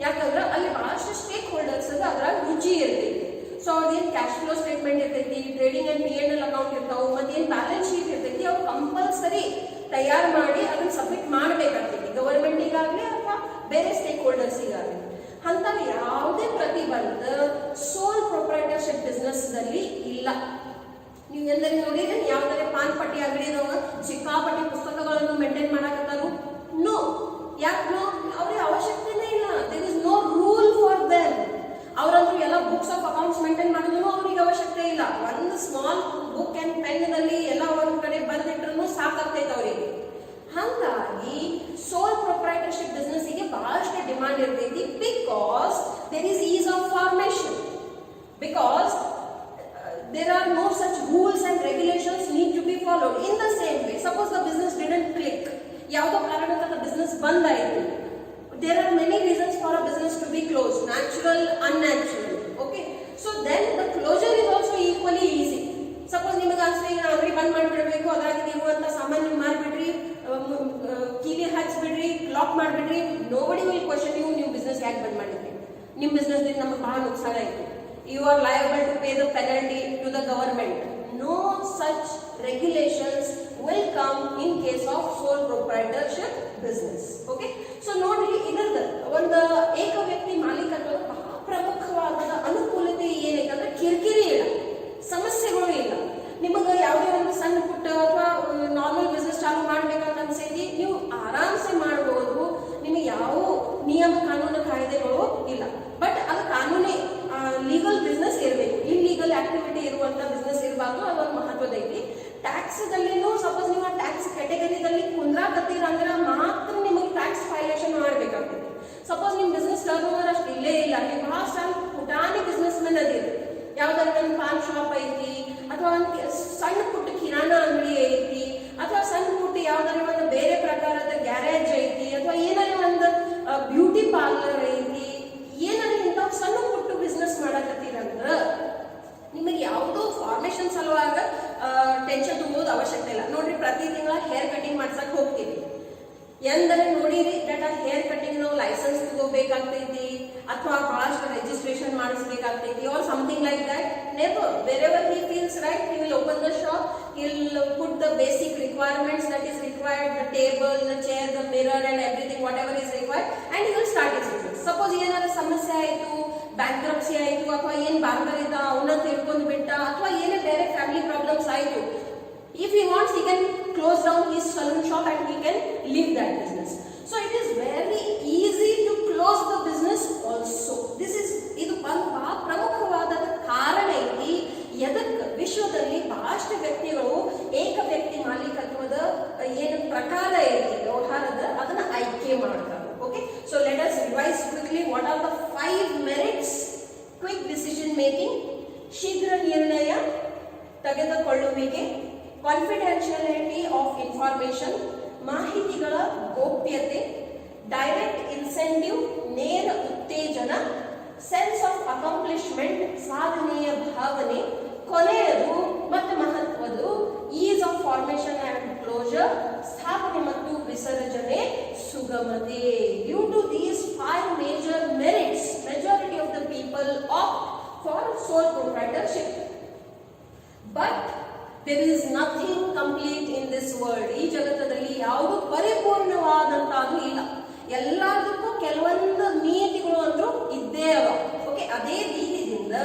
ಯಾಕಂದ್ರೆ ಅಲ್ಲಿ ಬಹಳಷ್ಟು ಸ್ಟೇಕ್ ಹೋಲ್ಡರ್ಸ್ ಅದ್ರಾಗ ರುಚಿ ಇರ್ತೈತಿ. ಸೊ ಅವ್ರದೇನು ಕ್ಯಾಶ್ ಫ್ಲೋ ಸ್ಟೇಟ್ಮೆಂಟ್ ಇರ್ತೈತಿ, ಟ್ರೇಡಿಂಗ್ ಅಂಡ್ P&L ಅಕೌಂಟ್ ಇರ್ತಾವು, ಮತ್ತೆ ಏನ್ ಬ್ಯಾಲೆನ್ಸ್ ಶೀಟ್ ಇರ್ತೈತಿ, ಅವ್ರು ಕಂಪಲ್ಸರಿ ತಯಾರು ಮಾಡಿ ಅದನ್ನ ಸಬ್ಮಿಟ್ ಮಾಡಬೇಕಾಗ್ತೈತಿ, ಗವರ್ಮೆಂಟಿಗಾಗ್ಲಿ ಅಥವಾ ಬೇರೆ ಸ್ಟೇಕ್ ಹೋಲ್ಡರ್ಸಿಗಾಗಲಿ. ಅಂತ ಯಾವುದೇ ಪ್ರತಿಬಂಧ ಸೋಲ್ ಪ್ರೊಪ್ರೈಟರ್ಶಿಪ್ ಬಿಸ್ನೆಸ್ ದಲ್ಲಿ ಇಲ್ಲ. ನೀವು ಎಂದರೆ ನೋಡಿದ್ರೆ ಯಾವ್ದಾರೆ ಪಾನ್ ಪಟ್ಟಿ ಅಂಗಡಿದವ ಸಿಕ್ಕಾಪಟ್ಟಿ ಪುಸ್ತಕಗಳನ್ನು ಮೇಂಟೈನ್ ಮಾಡಕತ್ತಾರು? ನೋ. ಯಾಕೆ ನೋ? ಅವ್ರಿಗೆ ಅವಶ್ಯಕತೆನೇ ಇಲ್ಲ. There is no rule for them. ಅವರಂತೂ ಎಲ್ಲ ಬುಕ್ಸ್ ಆಫ್ ಅಕೌಂಟ್ಸ್ ಮೇಂಟೈನ್ ಮಾಡೋದು ಅವ್ರಿಗೆ ಅವಶ್ಯಕತೆ ಇಲ್ಲ. ಒಂದು ಸ್ಮಾಲ್ ಬುಕ್ ಅಂಡ್ ಪೆನ್ ನಲ್ಲಿ ಎಲ್ಲ ಒಂದ್ ಕಡೆ ಬಂದಿಟ್ರು ಸಾಕಾಗ್ತೈತೆ ಅವರಿಗೆ. ಹಾಗಾಗಿ ಸೋಲ್ ಪ್ರೊಪ್ರೈಟರ್ಶಿಪ್ ಬಿಸ್ನೆಸ್ ಗೆ ಬಹಳಷ್ಟು ಡಿಮಾಂಡ್ ಇರ್ತೈತಿ. Because there is ease of formation, because there are no such rules and regulations need to be followed. In the same way, suppose the business didn't click, ಯಾವುದೋ ಕಾರಣಕ್ಕೆ business ಬಂದ್ ಆಯಿತು, there are many reasons for a business to be closed, natural, unnatural. Okay, so then the closure is also equally easy. Suppose ನಿಮಗೆ ಅನ್ಸುತ್ತೆ ಈಗ ಅಂಗಡಿ ಬಂದ್ ಮಾಡಿಬಿಡಬೇಕು, ಅದ್ರಾಗ ಇರುವಂತ ಸಾಮಾನ್ಯ ಮಾರ್ಬಿಡ್ರಿ, ಕೀಲಿ ಹಚ್ಬಿಡ್ರಿ, ಲಾಕ್ ಮಾಡ್ಬಿಡ್ರಿ, nobody will question you ನೀವು ಬಿಸ್ನೆಸ್ ಯಾಕೆ ಬಂದ್ ಮಾಡಿದ್ರಿ, ನಿಮ್ಮ ಬಿಸ್ನೆಸ್ ದಿಂದ ನಮಗೆ ಬಹಳ ನುಕ್ಸಾನ ಆಯಿತು, you are liable to pay the penalty to the government. No such regulations will come in case of sole proprietorship business. Okay, so ನೋಡಿ ಇದರದ ಒಂದು ಏಕ ವ್ಯಕ್ತಿ ಮಾಲೀಕತ್ವದ ಬಹಳ ಪ್ರಮುಖವಾದ ಅನುಕೂಲತೆ ಏನೈತಂದ್ರೆ ಕಿರಿಕಿರಿ ಇಲ್ಲ, ಸಮಸ್ಯೆಗಳು ಇಲ್ಲ. ನಿಮಗೆ ಯಾವುದೇ ಒಂದು ಸಣ್ಣ ಪುಟ್ಟ ಅಥವಾ ನಾರ್ಮಲ್ ಬಿಸ್ನೆಸ್ ಚಾಲು ಮಾಡ್ಬೇಕಂತ ಅನ್ಸೈತಿ, ನೀವು ಆರಾಮ್ಸೆ ಮಾಡಬಹುದು. ನಿಮಗೆ ಯಾವ ನಿಯಮ ಕಾನೂನು ಕಾಯ್ದೆಗಳು ಇಲ್ಲ. ಬಟ್ ಅದು ಕಾನೂನೇ ಲೀಗಲ್ ಬಿಸ್ನೆಸ್ ಇರಬೇಕು, ಇಲ್ಲೀಗಲ್ ಆಕ್ಟಿವಿಟಿ ಇರುವಂತ ಬಿಸ್ನೆಸ್ ಇರಬಾರ್ದು. ಅದೊಂದು ಮಹತ್ವದ ಐತಿ. ಟ್ಯಾಕ್ಸ್ ದಲ್ಲಿನೂ ಸಪೋಸ್ ನೀವು ಟ್ಯಾಕ್ಸ್ ಕ್ಯಾಟಗರಿದಲ್ಲಿ ಕುಂದ್ರಾಕತ್ತೀರ ಅಂದ್ರೆ ಮಾತ್ರ ನಿಮಗೆ ಟ್ಯಾಕ್ಸ್ ಫೈಲೇಷನ್ ಮಾಡಬೇಕಾಗ್ತದೆ. ಸಪೋಸ್ ನಿಮ್ ಬಿಸ್ನೆಸ್ ಟರ್ನ್ ಓವರ್ ಅಷ್ಟು ಇಲ್ಲೇ ಇಲ್ಲ, ನೀವು ಬಹಳ ಪುಟಾಣಿ ಬಿಸ್ನೆಸ್ ಮೆನ್ ಅದಿರಿ, ಯಾವ್ದಾದ್ರು ಒಂದು ಪಾನ್ ಶಾಪ್ ಐತಿ, ಅಥವಾ ಒಂದು ಸಣ್ಣ ಪುಟ್ಟ ಕಿರಾಣ ಅಂಗಡಿ ಐತಿ, ಅಥವಾ ಸಣ್ಣ ಪುಟ್ಟ ಯಾವ್ದಾದ್ರು ಒಂದು ಬೇರೆ ಪ್ರಕಾರದ ಗ್ಯಾರೇಜ್ ಐತಿ, ಅಥವಾ ಏನಾದ್ರು ಒಂದು ಬ್ಯೂಟಿ ಪಾರ್ಲರ್ ಐತಿ, ಏನಾದ್ರು ಇಂಥ ಸಣ್ಣ ಪುಟ್ಟ ಬಿಸ್ನೆಸ್ ಮಾಡಕತ್ತೀರಂದ್ರ ನಿಮಗೆ ಯಾವುದೋ ಫಾರ್ಮೇಶನ್ ಸಲುವಾಗ ಟೆನ್ಷನ್ ತುಂಬೋದು ಅವಶ್ಯಕತೆ ಇಲ್ಲ. ನೋಡ್ರಿ, ಪ್ರತಿ ತಿಂಗಳ ಹೇರ್ ಕಟಿಂಗ್ ಮಾಡ್ಸಕ್ ಹೋಗ್ತೀವಿ ಎಂದರೆ ನೋಡಿರಿ ದಟ್ ಆ ಹೇರ್ ಕಟಿಂಗ್ ನಾವು ಲೈಸೆನ್ಸ್ ತಗೋಬೇಕಾಗ್ತೈತಿ, ಅಥವಾ ಬಹಳಷ್ಟು ರಿಜಿಸ್ಟ್ರೇಷನ್ ಮಾಡಿಸ್ಬೇಕಾಗ್ತೈತಿ, or something like that. Never, wherever he feels right, he will open the shop, he will put the basic requirements that is required, the table, the chair, the mirror and everything whatever is required, and he will start his business. Suppose ಏನಾದ್ರು ಸಮಸ್ಯೆ ಆಯಿತು, bankruptcy ಆಯಿತು, ಅಥವಾ ಏನು barber ಇದ್ದ ಅವನ್ನ ತಿಳ್ಕೊಂಡು ಬಿಟ್ಟ, ಅಥವಾ ಏನೇ ಬೇರೆ ಫ್ಯಾಮಿಲಿ ಪ್ರಾಬ್ಲಮ್ಸ್ ಆಯಿತು, if he wants he can close down his salon shop and he can leave that business. So it is very easy to close the business also. This is ಇದು ಬಹಳ ಪ್ರಮುಖವಾದ ಕಾರಣ ಐತಿ ಎದಕ್ಕೆ ವಿಶ್ವದಲ್ಲಿ ಬಹಳಷ್ಟು ವ್ಯಕ್ತಿಗಳು ಏಕ ವ್ಯಕ್ತಿ ಮಾಲೀಕತ್ವದ ಏನು ಪ್ರಕಾರ ಐತಿ ವ್ಯವಹಾರದ ಅದನ್ನ ಆಯ್ಕೆ ಮಾಡ್ತಾರೆ. Okay, so let us revise quickly what are the 5 merits. Quick decision making, ಶೀಘ್ರ ನಿರ್ಣಯ ತೆಗೆದುಕೊಳ್ಳುವಿಕೆ, ಕಾನ್ಫಿಡೆನ್ಷಿಯಾಲಿಟಿ ಆಫ್ ಇನ್ಫಾರ್ಮೇಶನ್, ಮಾಹಿತಿಗಳ ಗೋಪ್ಯತೆ, ಡೈರೆಕ್ಟ್ ಇನ್ಸೆಂಟಿವ್ ನೇರ ಉತ್ತೇಜನ, ಸೆನ್ಸ್ ಆಫ್ ಅಕಾಂಪ್ಲಿಷ್ಮೆಂಟ್, ಸಾಧನೆಯ ಭಾವನೆ. ಕೊನೆಯದು ಮತ್ತು ಮಹತ್ವದು is of formation and closure, ಸ್ಥಾಪನೆ ಮತ್ತು ವಿಸರ್ಜನೆ ಸುಗಮತೆ. Due to these 5 major merits, majority of the people opt for sole proprietorship. But there is nothing complete in this world. ಈ ಜಗತ್ತಲ್ಲಿ ಯಾವುದು ಪರಿಪೂರ್ಣವಾದಂತಹದ್ದು ಇಲ್ಲ. ಎಲ್ಲದಕ್ಕೂ ಕೆಲವೊಂದು ನೀತಿಗಳು ಅಂದ್ರೂ ಇದ್ದೇ ಅವ. ಓಕೆ, ಅದೇ ರೀತಿಯಿಂದ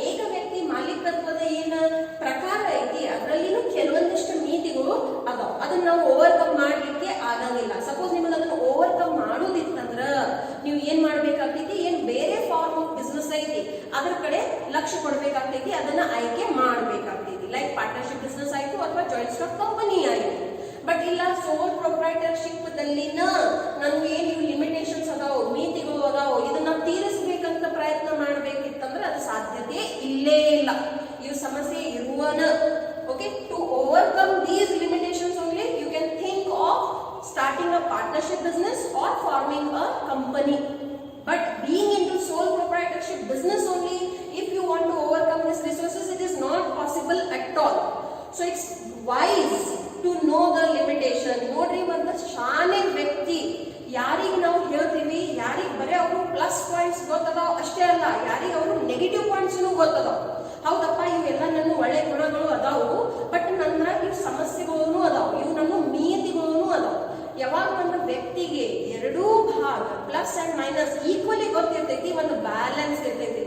ಏಕ ವ್ಯಕ್ತಿ ಮಾಲೀಕತ್ವದ ಏನ ಪ್ರಕಾರ ಐತಿ ಅದರಲ್ಲಿನೂ ಕೆಲವೊಂದಿಷ್ಟು ನೀತಿಗಳು ಅದಾವ. ಅದನ್ನ ನಾವು ಓವರ್ಕಮ್ ಮಾಡ್ಲಿಕ್ಕೆ ಆಗಂಗಿಲ್ಲ. ಸಪೋಸ್ ನಿಮಗೆ ಅದನ್ನ ಓವರ್ಕಮ್ ಮಾಡೋದಿತ್ತಂದ್ರ ನೀವು ಏನ್ ಮಾಡ್ಬೇಕಾಗ್ತೈತಿ, ಏನ್ ಬೇರೆ ಫಾರ್ಮ್ ಆಫ್ ಬಿಸ್ನೆಸ್ ಐತಿ ಅದ್ರ ಕಡೆ ಲಕ್ಷ್ಯ ಕೊಡ್ಬೇಕಾಗ್ತೈತಿ, ಅದನ್ನ ಆಯ್ಕೆ ಮಾಡ್ಬೇಕಾಗ್ತೈತಿ. ಲೈಕ್ ಪಾರ್ಟ್ನರ್ಶಿಪ್ ಬಿಸ್ನೆಸ್ ಆಯ್ತು ಅಥವಾ ಜಾಯಿಂಟ್ ಸ್ಟಾಕ್ ಕಂಪನಿ ಆಯ್ತು. ಬಟ್ ಇಲ್ಲ, ಸೋಲ್ ಪ್ರೊಪ್ರೈಟರ್ಶಿಪ್ ದಲ್ಲಿನ ನಮ್ಗೆ ಏನು ಲಿಮಿಟೇಷನ್ಸ್ ಅದಾವ, ಮಿತಿಗಳು ಅದಾವ, ಇದನ್ನ ತೀರಿಸಬೇಕಂತ ಪ್ರಯತ್ನ ಮಾಡ್ಬೇಕಿತ್ತಂದ್ರೆ ಅದು ಸಾಧ್ಯತೆ ಇಲ್ಲೇ ಇಲ್ಲ. ಇವು ಸಮಸ್ಯೆ ಇರುವನ. Okay, to overcome these limitations only you can think of starting a partnership business or forming a company. But being into sole proprietorship business only, if you want to overcome these resources, it is not possible at all. So it's wise to know the limitation. ನೋಡ್ರಿ, ಒಂದು ಶಾನೆ ವ್ಯಕ್ತಿ ಯಾರಿಗೆ ನಾವು ಹೇಳ್ತೀವಿ, ಯಾರಿಗೆ ಬರೀ ಅವರು ಪ್ಲಸ್ ಪಾಯಿಂಟ್ಸ್ ಗೊತ್ತದಾವ ಅಷ್ಟೇ ಅಲ್ಲ, ಯಾರಿಗೆ ಅವರು ನೆಗೆಟಿವ್ ಪಾಯಿಂಟ್ಸ್ ಗೊತ್ತದಾವ. ಹೌದಪ್ಪ, ಇವೆಲ್ಲ ನನ್ನ ಒಳ್ಳೆ ಗುಣಗಳು ಅದಾವು, ಬಟ್ ನಂತರ ಇವು ಸಮಸ್ಯೆಗಳೂ ಅದಾವ, ಇವು ನನ್ನ ನೀತಿಗಳೂ ಅದಾವ. ಯಾವಾಗ ಒಂದು ವ್ಯಕ್ತಿಗೆ ಎರಡೂ ಭಾಗ ಪ್ಲಸ್ ಅಂಡ್ ಮೈನಸ್ ಈಕ್ವಲಿ ಗೊತ್ತಿರ್ತೈತಿ, ಒಂದು ಬ್ಯಾಲೆನ್ಸ್ ಇರ್ತೈತಿ.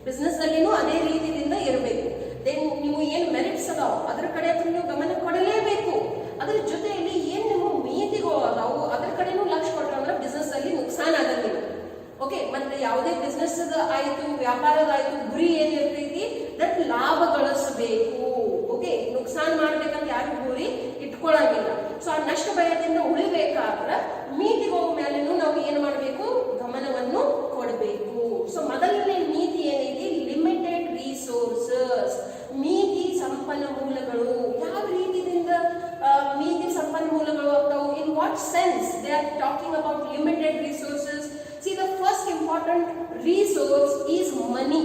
ಬಿಸ್ನೆಸ್ ಅಲ್ಲಿನೂ ಅದೇ ರೀತಿಯಿಂದ ಇರಬೇಕು. ದೆನ್ ನೀವು ಏನ್ ಮೆರಿಟ್ಸ್ ಅದಾವ ಅದ್ರ ಕಡೆ ನೀವು ಗಮನ ಕೊಡಲೇಬೇಕು. ಅದ್ರ ಜೊತೆಯಲ್ಲಿ ಏನ್ ನಿಮ್ಮ ನೀತಿಗಳು ಅದಾವು ಅದ್ರ ಕಡೆನೂ ಲಕ್ಷ್ಯ ಕೊಟ್ಟರೆ ಅಂದ್ರೆ ಬಿಸ್ನೆಸ್ ಅಲ್ಲಿ ನುಕ್ಸಾನ್ ಆಗಂಗಿಲ್ಲ. ಓಕೆ, ಮತ್ತೆ ಯಾವುದೇ ಬಿಸ್ನೆಸ್ ಆಯ್ತು, ವ್ಯಾಪಾರದಾಯ್ತು, ಗುರಿ ಏನಿರ್ತೈತಿ ದಟ್ ಲಾಭ ಗಳಿಸಬೇಕು. ಓಕೆ, ನುಕ್ಸಾನ್ ಮಾಡ್ಬೇಕಂತ ಯಾರು ಗುರಿ ಇಟ್ಕೊಳ್ಳಂಗಿಲ್ಲ. ಸೊ ಆ ನಷ್ಟ ಭಯದಿಂದ ಉಳಿಬೇಕಾದ್ರೆ ನೀತಿಗಳ ಮೇಲೇನು ನಾವು ಏನ್ ಮಾಡಬೇಕು, ಗಮನವನ್ನು ಕೊಡಬೇಕು. ಸೊ ಮೊದಲನೇ ನೀತಿ ಏನೈತಿ, ಲಿಮಿಟೆಡ್ ರಿಸೋರ್ಸಸ್, ನೀತಿ ಸಂಪನ್ಮೂಲಗಳು. ಯಾವ ರೀತಿಯಿಂದ ನೀತಿ ಸಂಪನ್ಮೂಲಗಳು ಆಗ್ತಾವು? In what sense they are talking about limited resources? See, the first important resource is money.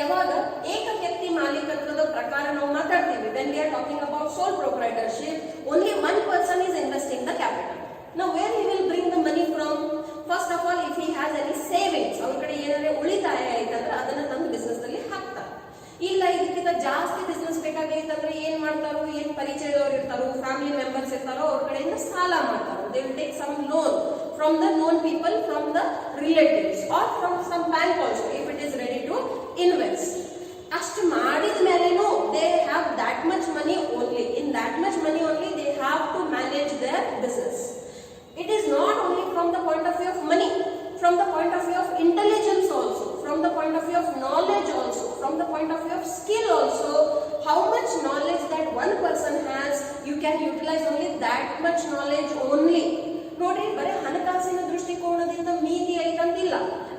ಯಾವಾಗ ಏಕ ವ್ಯಕ್ತಿ ಮಾಲೀಕತ್ವದ ಪ್ರಕಾರ ನಾವು ಮಾತಾಡ್ತೀವಿ, when we are talking about sole proprietorship, only one person is investing the capital. Now where he will bring the money from? First of all, if he has any savings, ಅವನ ಕಡೆ ಏನಾದ್ರೆ ಉಳಿತಾಯ ಆಯ್ತಂದ್ರೆ ಅದನ್ನ ತಂದು ಬಿಸ್ನೆಸ್ ಅಲ್ಲಿ ಹಾಕ್ತಾರೆ. ಇಲ್ಲ ಇದಕ್ಕಿಂತ ಜಾಸ್ತಿ ಬಿಸ್ನೆಸ್ ಬೇಕಾಗೈತಂದ್ರೆ ಏನ್ ಮಾಡ್ತಾರೋ, ಏನ್ ಪರಿಚಯದವ್ರು ಇರ್ತಾರೋ, ಫ್ಯಾಮಿಲಿ ಮೆಂಬರ್ಸ್ ಇರ್ತಾರೋ, ಅವ್ರ ಕಡೆಯಿಂದ ಸಾಲ ಮಾಡ್ತಾರೋ. They will take some loan from the known people, from the relatives, or from some bank also if it is ready to invest. ಅಷ್ಟು ಮಾಡಿದ ಮೇಲೇನು they have that much money only. In that much money only they have to manage their business. It is not only from the point of view of money, from the point of view of intelligence also, from the point of view of knowledge also, from the point of view of skill also. How much knowledge that one person has, you can utilize only that much knowledge only. ನೋಡ್ರಿ, ಬರೀ ಹಣಕಾಸಿನ ದೃಷ್ಟಿಕೋನದಿಂದ ನೀತಿ ಐತಂತಿಲ್ಲ,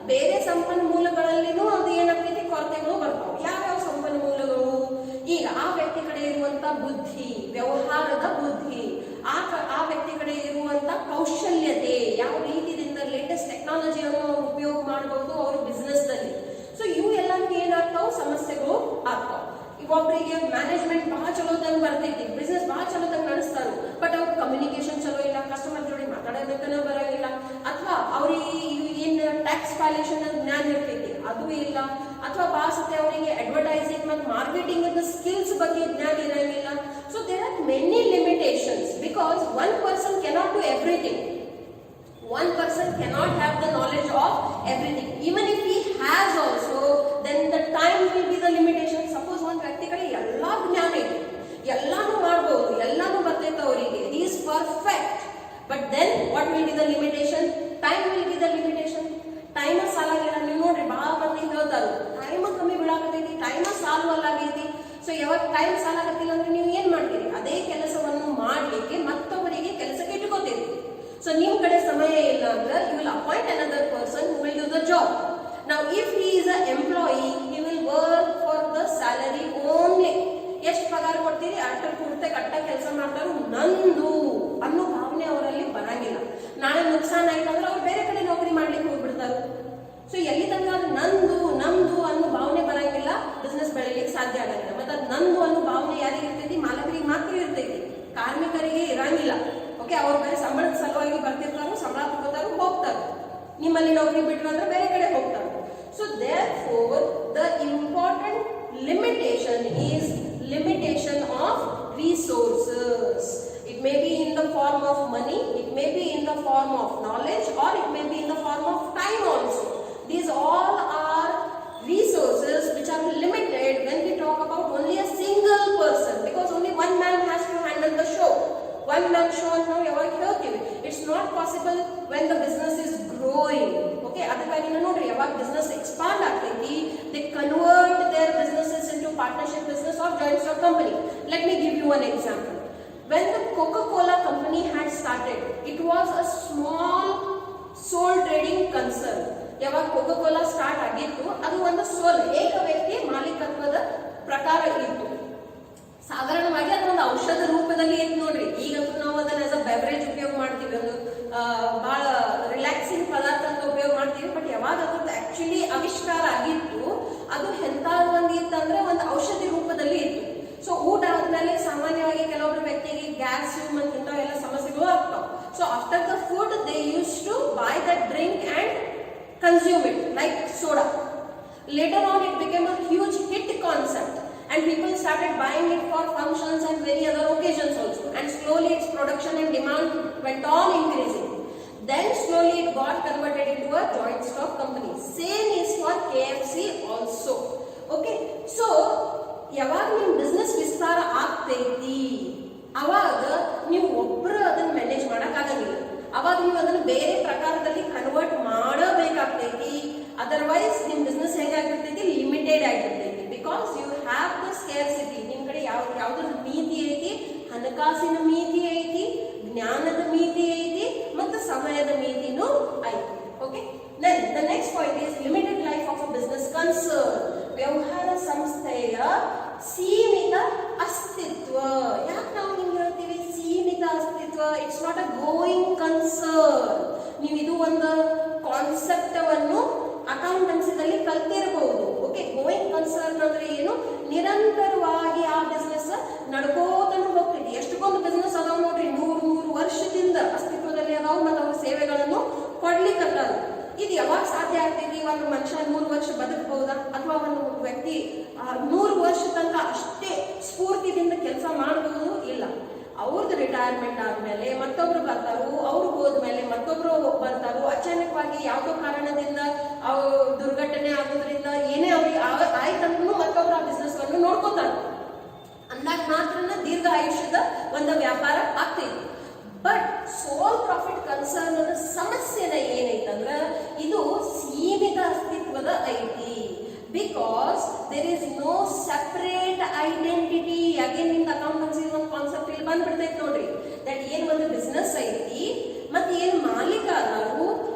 ಬೇರೆ ಸಂಪನ್ಮೂಲಗಳಲ್ಲಿನೂ ಅದು ಏನಾಗ್ತೈತಿ, ಕೊರತೆಗಳು ಬರ್ತಾವೆ. ಯಾವ್ಯಾವ ಸಂಪನ್ಮೂಲಗಳು? ಈಗ ಆ ವ್ಯಕ್ತಿ ಕಡೆ ಇರುವಂತ ಬುದ್ಧಿ, ವ್ಯವಹಾರದ ಬುದ್ಧಿ, ಆ ವ್ಯಕ್ತಿ ಕಡೆ ಇರುವಂತ ಕೌಶಲ್ಯತೆ, ಯಾವ ರೀತಿಯಿಂದ ಲೇಟೆಸ್ಟ್ ಟೆಕ್ನಾಲಜಿಯನ್ನು ಅವ್ರು ಉಪಯೋಗ ಮಾಡಬಹುದು ಅವ್ರ ಬಿಸ್ನೆಸ್ ನಲ್ಲಿ. ಸೊ ಇವು ಎಲ್ಲಾನು ಏನಾಗ್ತಾವ, ಸಮಸ್ಯೆಗಳು ಆಗ್ತಾವ. ಒಬ್ಬರಿಗೆ ಮ್ಯಾನೇಜ್ಮೆಂಟ್ ಬಹಳ ಚಲೋದಂಗ್ ಬರ್ತೈತಿ, ಬಿಸ್ನೆಸ್ ಬಹಳ ಚಲೋದಂಗ್ ನಡೆಸ್ತಾರ, ಬಟ್ ಅವ್ರ ಕಮ್ಯುನಿಕೇಶನ್ ಚಲೋ ಇಲ್ಲ, ಕಸ್ಟಮರ್ ಜೋಡಿ ಮಾತಾಡೋದಕ್ಕನ ಬರಂಗಿಲ್ಲ, ಅಥವಾ ಅವ್ರಿಗೆ ಏನ್ ಟ್ಯಾಕ್ಸ್ ವ್ಯಾಲ್ಯೂಷನ್ ಜ್ಞಾನ ಇರ್ತೈತಿ ಅದು ಇಲ್ಲ, ಅಥವಾ ಬಹಳ ಸತಿ ಅವರಿಗೆ ಅಡ್ವರ್ಟೈಸಿಂಗ್ ಮತ್ತು ಮಾರ್ಕೆಟಿಂಗ್ ಸ್ಕಿಲ್ಸ್ ಬಗ್ಗೆ ಜ್ಞಾನ ಇರಂಗಿಲ್ಲ. So there are many limitations because one person cannot do everything. One person cannot have the knowledge of everything. Even if he has also, then the time will be the limitation. Suppose one ವ್ಯಕ್ತಿ ಕಡೆ ಎಲ್ಲಾ ಜ್ಞಾನ ಇದೆ, ಎಲ್ಲಾನು ಮಾಡಬಹುದು, ಎಲ್ಲಾನು ಬರ್ತೈತೆ ಅವರಿಗೆ, he is perfect, but then what will be the limitation? Time will be the limitation. Time ಸಾಲಾಗಿಲ್ಲ. ನೀವು ನೋಡ್ರಿ, ಬಹಳ ಮಂದಿ ಹೇಳ್ತಾರ ಟೈಮ್ ಕಮ್ಮಿ ಬೀಳಾಕತೈತಿ, ಟೈಮ್ ಸಾಲ್ವಲ್ಲಾಗೈತಿ. ಸೊ ಯಾವಾಗ ಟೈಮ್ ಸಾಲಾಗತ್ತಿಲ್ಲ ಅಂದ್ರೆ ನೀವು ಏನ್ ಮಾಡ್ತೀರಿ, ಅದೇ ಕೆಲಸವನ್ನು ಮಾಡ್ಲಿಕ್ಕೆ ಮತ್ತೊಬ್ಬರಿಗೆ ಕೆಲಸಕ್ಕೆ ಇಟ್ಕೋತೀರಿ. So ನಿಮ್ಮ ಕಡೆ ಸಮಯ ಇಲ್ಲ ಅಂದ್ರೆ you will appoint another person who will do the job. Now if he is an employee, he will work for the salary only. ಎಷ್ಟು ಪಗಾರ ಕೊಡ್ತೀರಿ ಅಷ್ಟರ ಪೂರ್ತಿ ಕಟ್ಟ ಕೆಲಸ ಮಾಡ್ತಾರು, ನಂದು ಅನ್ನೋ ಭಾವನೆ ಅವರಲ್ಲಿ ಬರಂಗಿಲ್ಲ. ನಾಳೆ ನುಕ್ಸಾನ್ ಆಯ್ತಂದ್ರೆ ಅವ್ರು ಬೇರೆ ಕಡೆ ನೌಕರಿ ಮಾಡ್ಲಿಕ್ಕೆ ಹೋಗ್ಬಿಡ್ತಾರು. ಸೊ ಎಲ್ಲಿ ತನಕ ಬೆಳಿಲಿಕ್ಕೆ ಸಾಧ್ಯ ಆಗಲ್ಲ. ಮತ್ತೆ ಅದು ನಂದು ಅನ್ನೋ ಭಾವನೆ ಯಾರಿಗೆ ಇರ್ತೈತಿ? ಮಾಲಕರಿಗೆ ಮಾತ್ರ ಇರ್ತೈತಿ, ಕಾರ್ಮಿಕರಿಗೆ ಇರಂಗಿಲ್ಲ. ಓಕೆ, ಅವ್ರು ಬೇರೆ ಸಂಬಳದ ಸಲುವಾಗಿ ಬರ್ತಿರ್ತಾರೋ, ಸಂಬಳ ತಗೋತಾರೋ, ಹೋಗ್ತಾರೆ. ನಿಮ್ಮಲ್ಲಿ ನೌಕರಿ ಬಿಟ್ಟರು ಅಂದ್ರೆ ಬೇರೆ ಕಡೆ ಹೋಗ್ತಾರೆ. So therefore the important limitation is limitation of resources. It may be in the form of money, it may be in the form of knowledge, or it may be in the form of time also. These all are resources which are limited when we talk about only a single person, because only one man has to handle the show. One man show now ಯಾವಾಗ ಹೇಳ್ತೀವಿ, it's not possible when the business is growing. Okay, ಅದಕ್ಕಾಗಿ ನೋಡ್ರಿ, ಯಾವಾಗ business expand ಆಗ್ತೈತಿ, they convert their businesses into partnership business or joint stock company. Let me give you one example. When the Coca-Cola company had started, it was a small sole trading concern. ಯಾವಾಗ Coca-Cola start ಆಗಿತ್ತು, ಅದು ಒಂದು ಏಕ ವ್ಯಕ್ತಿ ಮಾಲೀಕತ್ವದ ಪ್ರಕಾರ ಇತ್ತು. ಸಾಧಾರಣವಾಗಿ ಅದು ಒಂದು ಔಷಧ ರೂಪದಲ್ಲಿ ಇತ್ತು ನೋಡ್ರಿ. ಈಗಂತೂ ನಾವು ಅದನ್ನ ಆಸ್ ಅ ಬೆವರೇಜ್ ಉಪಯೋಗ ಮಾಡ್ತೀವಿ, ಒಂದು ಬಹಳ ರಿಲ್ಯಾಕ್ಸಿಂಗ್ ಪದಾರ್ಥ ಅಂತ ಉಪಯೋಗ ಮಾಡ್ತೀವಿ. ಬಟ್ ಯಾವಾಗ ಅದು ಆಕ್ಚುಲಿ ಆವಿಷ್ಕಾರ ಆಗಿತ್ತು, ಅದು ಎಂತ ಒಂದು ಇತ್ತಂದ್ರೆ ಒಂದು ಔಷಧಿ ರೂಪದಲ್ಲಿ ಇತ್ತು. ಸೊ ಊಟ ಆದ್ಮೇಲೆ ಸಾಮಾನ್ಯವಾಗಿ ಕೆಲವೊಬ್ಬರು ವ್ಯಕ್ತಿಗೆ ಗ್ಯಾಸ್ ಮತ್ತು ಇಂಥವೆಲ್ಲ ಸಮಸ್ಯೆಗಳು ಆಗ್ತಾವೆ. So after the food they use to buy the drink and consume it like soda. Later on it became a huge hit concept and people started buying it for functions and very other occasions also, and slowly its production and demand went on increasing. Then slowly it got converted into a joint stock company. Same is for KFC also. Okay, so ಯಾವಾಗ ನಿಮ್ಮ business ವಿಸ್ತಾರ ಆಗ್ತೈತಿ ಅವಾಗ ನೀವು ಒಬ್ಬರು ಅದನ್ನ manage ಮಾಡಕ್ ಆಗಂಗಿಲ್ಲ. ಅವಾಗ ನೀವು ಅದನ್ನು ಬೇರೆ ಪ್ರಕಾರದಲ್ಲಿ ಕನ್ವರ್ಟ್ ಮಾಡಬೇಕಾಗ್ತೈತಿ. ಅದರ್ವೈಸ್ ನಿಮ್ ಬಿಸ್ನೆಸ್ ಹೇಗಾಗಿರ್ತೈತಿ, ಲಿಮಿಟೆಡ್ ಆಗಿರ್ತೈತಿ. Because you have the scarcity. ನಿಮ್ ಕಡೆ ಯಾವ್ದ್ರ ಮಿತಿ ಐತಿ, ಹಣಕಾಸಿನ ಮಿತಿ ಐತಿ, ಜ್ಞಾನದ ಮಿತಿ ಐತಿ, ಮತ್ತು ಸಮಯದ ಮಿತಿನೂ ಐತಿ. Okay, then the next point is limited life of a business concern. ವ್ಯವಹಾರ ಸಂಸ್ಥೆಯ ಸೀಮಿತ ಅಸ್ತಿತ್ವ. ಯಾಕೆ ನಾವು ನಿಮ್ಗೆ ಹೇಳ್ತೀವಿ ಸೀಮಿತ ಅಸ್ತಿತ್ವ? It's not a going concern. ನೀವು ಇದು ಒಂದು ಕಾನ್ಸೆಪ್ಟ್ ಅನ್ನು ಅಕೌಂಟೆನ್ಸಿದಲ್ಲಿ ಕಲ್ತಿರಬಹುದು. ಓಕೆ, ಗೋಯಿಂಗ್ ಕನ್ಸರ್ನ್ ಅಂದ್ರೆ ಏನು? ನಿರಂತರವಾಗಿ ಆ ಬಿಸ್ನೆಸ್ ನಡ್ಕೋತನ ಹೋಗ್ತೈತಿ. ಎಷ್ಟೊಂದು ಬಿಸ್ನೆಸ್ ಅದಾವ ನೋಡ್ರಿ, 100 ವರ್ಷದಿಂದ ಅಸ್ತಿತ್ವದಲ್ಲಿ ಅದಾವ ಮತ್ತು ಅವ್ರ ಸೇವೆಗಳನ್ನು ಕೊಡ್ಲಿಕ್ಕತ್ತಾರ. ಇದು ಯಾವಾಗ ಸಾಧ್ಯ ಆಗ್ತೈತಿ? ಒಂದು ಮನುಷ್ಯ 100 ವರ್ಷ ಬದುಕಬಹುದಾ? ಅಥವಾ ಒಂದು ವ್ಯಕ್ತಿ 100 ವರ್ಷ ತನಕ ಅಷ್ಟೇ ಸ್ಫೂರ್ತಿದಿಂದ ಕೆಲಸ ಮಾಡಬಹುದು? ಇಲ್ಲ. ಅವ್ರದ್ದು ರಿಟೈರ್ಮೆಂಟ್ ಆದ್ಮೇಲೆ ಮತ್ತೊಬ್ರು ಬರ್ತಾರು, ಅವ್ರು ಹೋದ್ಮೇಲೆ ಮತ್ತೊಬ್ರು ಬರ್ತಾರು. ಅಚಾನಕವಾಗಿ ಯಾವುದೋ ಕಾರಣದಿಂದ ಅವ್ರು ದುರ್ಘಟನೆ ಆಗೋದ್ರಿಂದ ಏನೇ ಅವ್ರಿಗೆ ಆಯ್ತಂದ್ರೂ ಮತ್ತೊಬ್ರು ಆ ಬಿಸ್ನೆಸ್ ಅನ್ನು ನೋಡ್ಕೋತಾರ. ಅಂದಾಗ ಮಾತ್ರ ದೀರ್ಘ ಆಯುಷ್ಯದ ಒಂದು ವ್ಯಾಪಾರ ಆಗ್ತೈತಿ. ಬಟ್ ಸೋಲ್ ಪ್ರಾಫಿಟ್ ಕನ್ಸರ್ನ್ ಅನ್ನೋ ಸಮಸ್ಯೆನ ಏನೈತಂದ್ರ ಇದು ಸೀಮಿತ ಅಸ್ತಿತ್ವದ ಐತಿ. Because there is no separate identity. Again ನಿಮ್ದು ಅಕೌಂಟೆನ್ಸಿ ಒಂದು ಕಾನ್ಸೆಪ್ಟ್ ಇಲ್ಲಿ ಬಂದ್ಬಿಡ್ತೈತಿ ನೋಡ್ರಿ. ದಟ್ ಏನ್ ಒಂದು ಬಿಸ್ನೆಸ್ ಐತಿ ಮತ್ತೆ ಏನ್ ಮಾಲೀಕ ಅದಾರು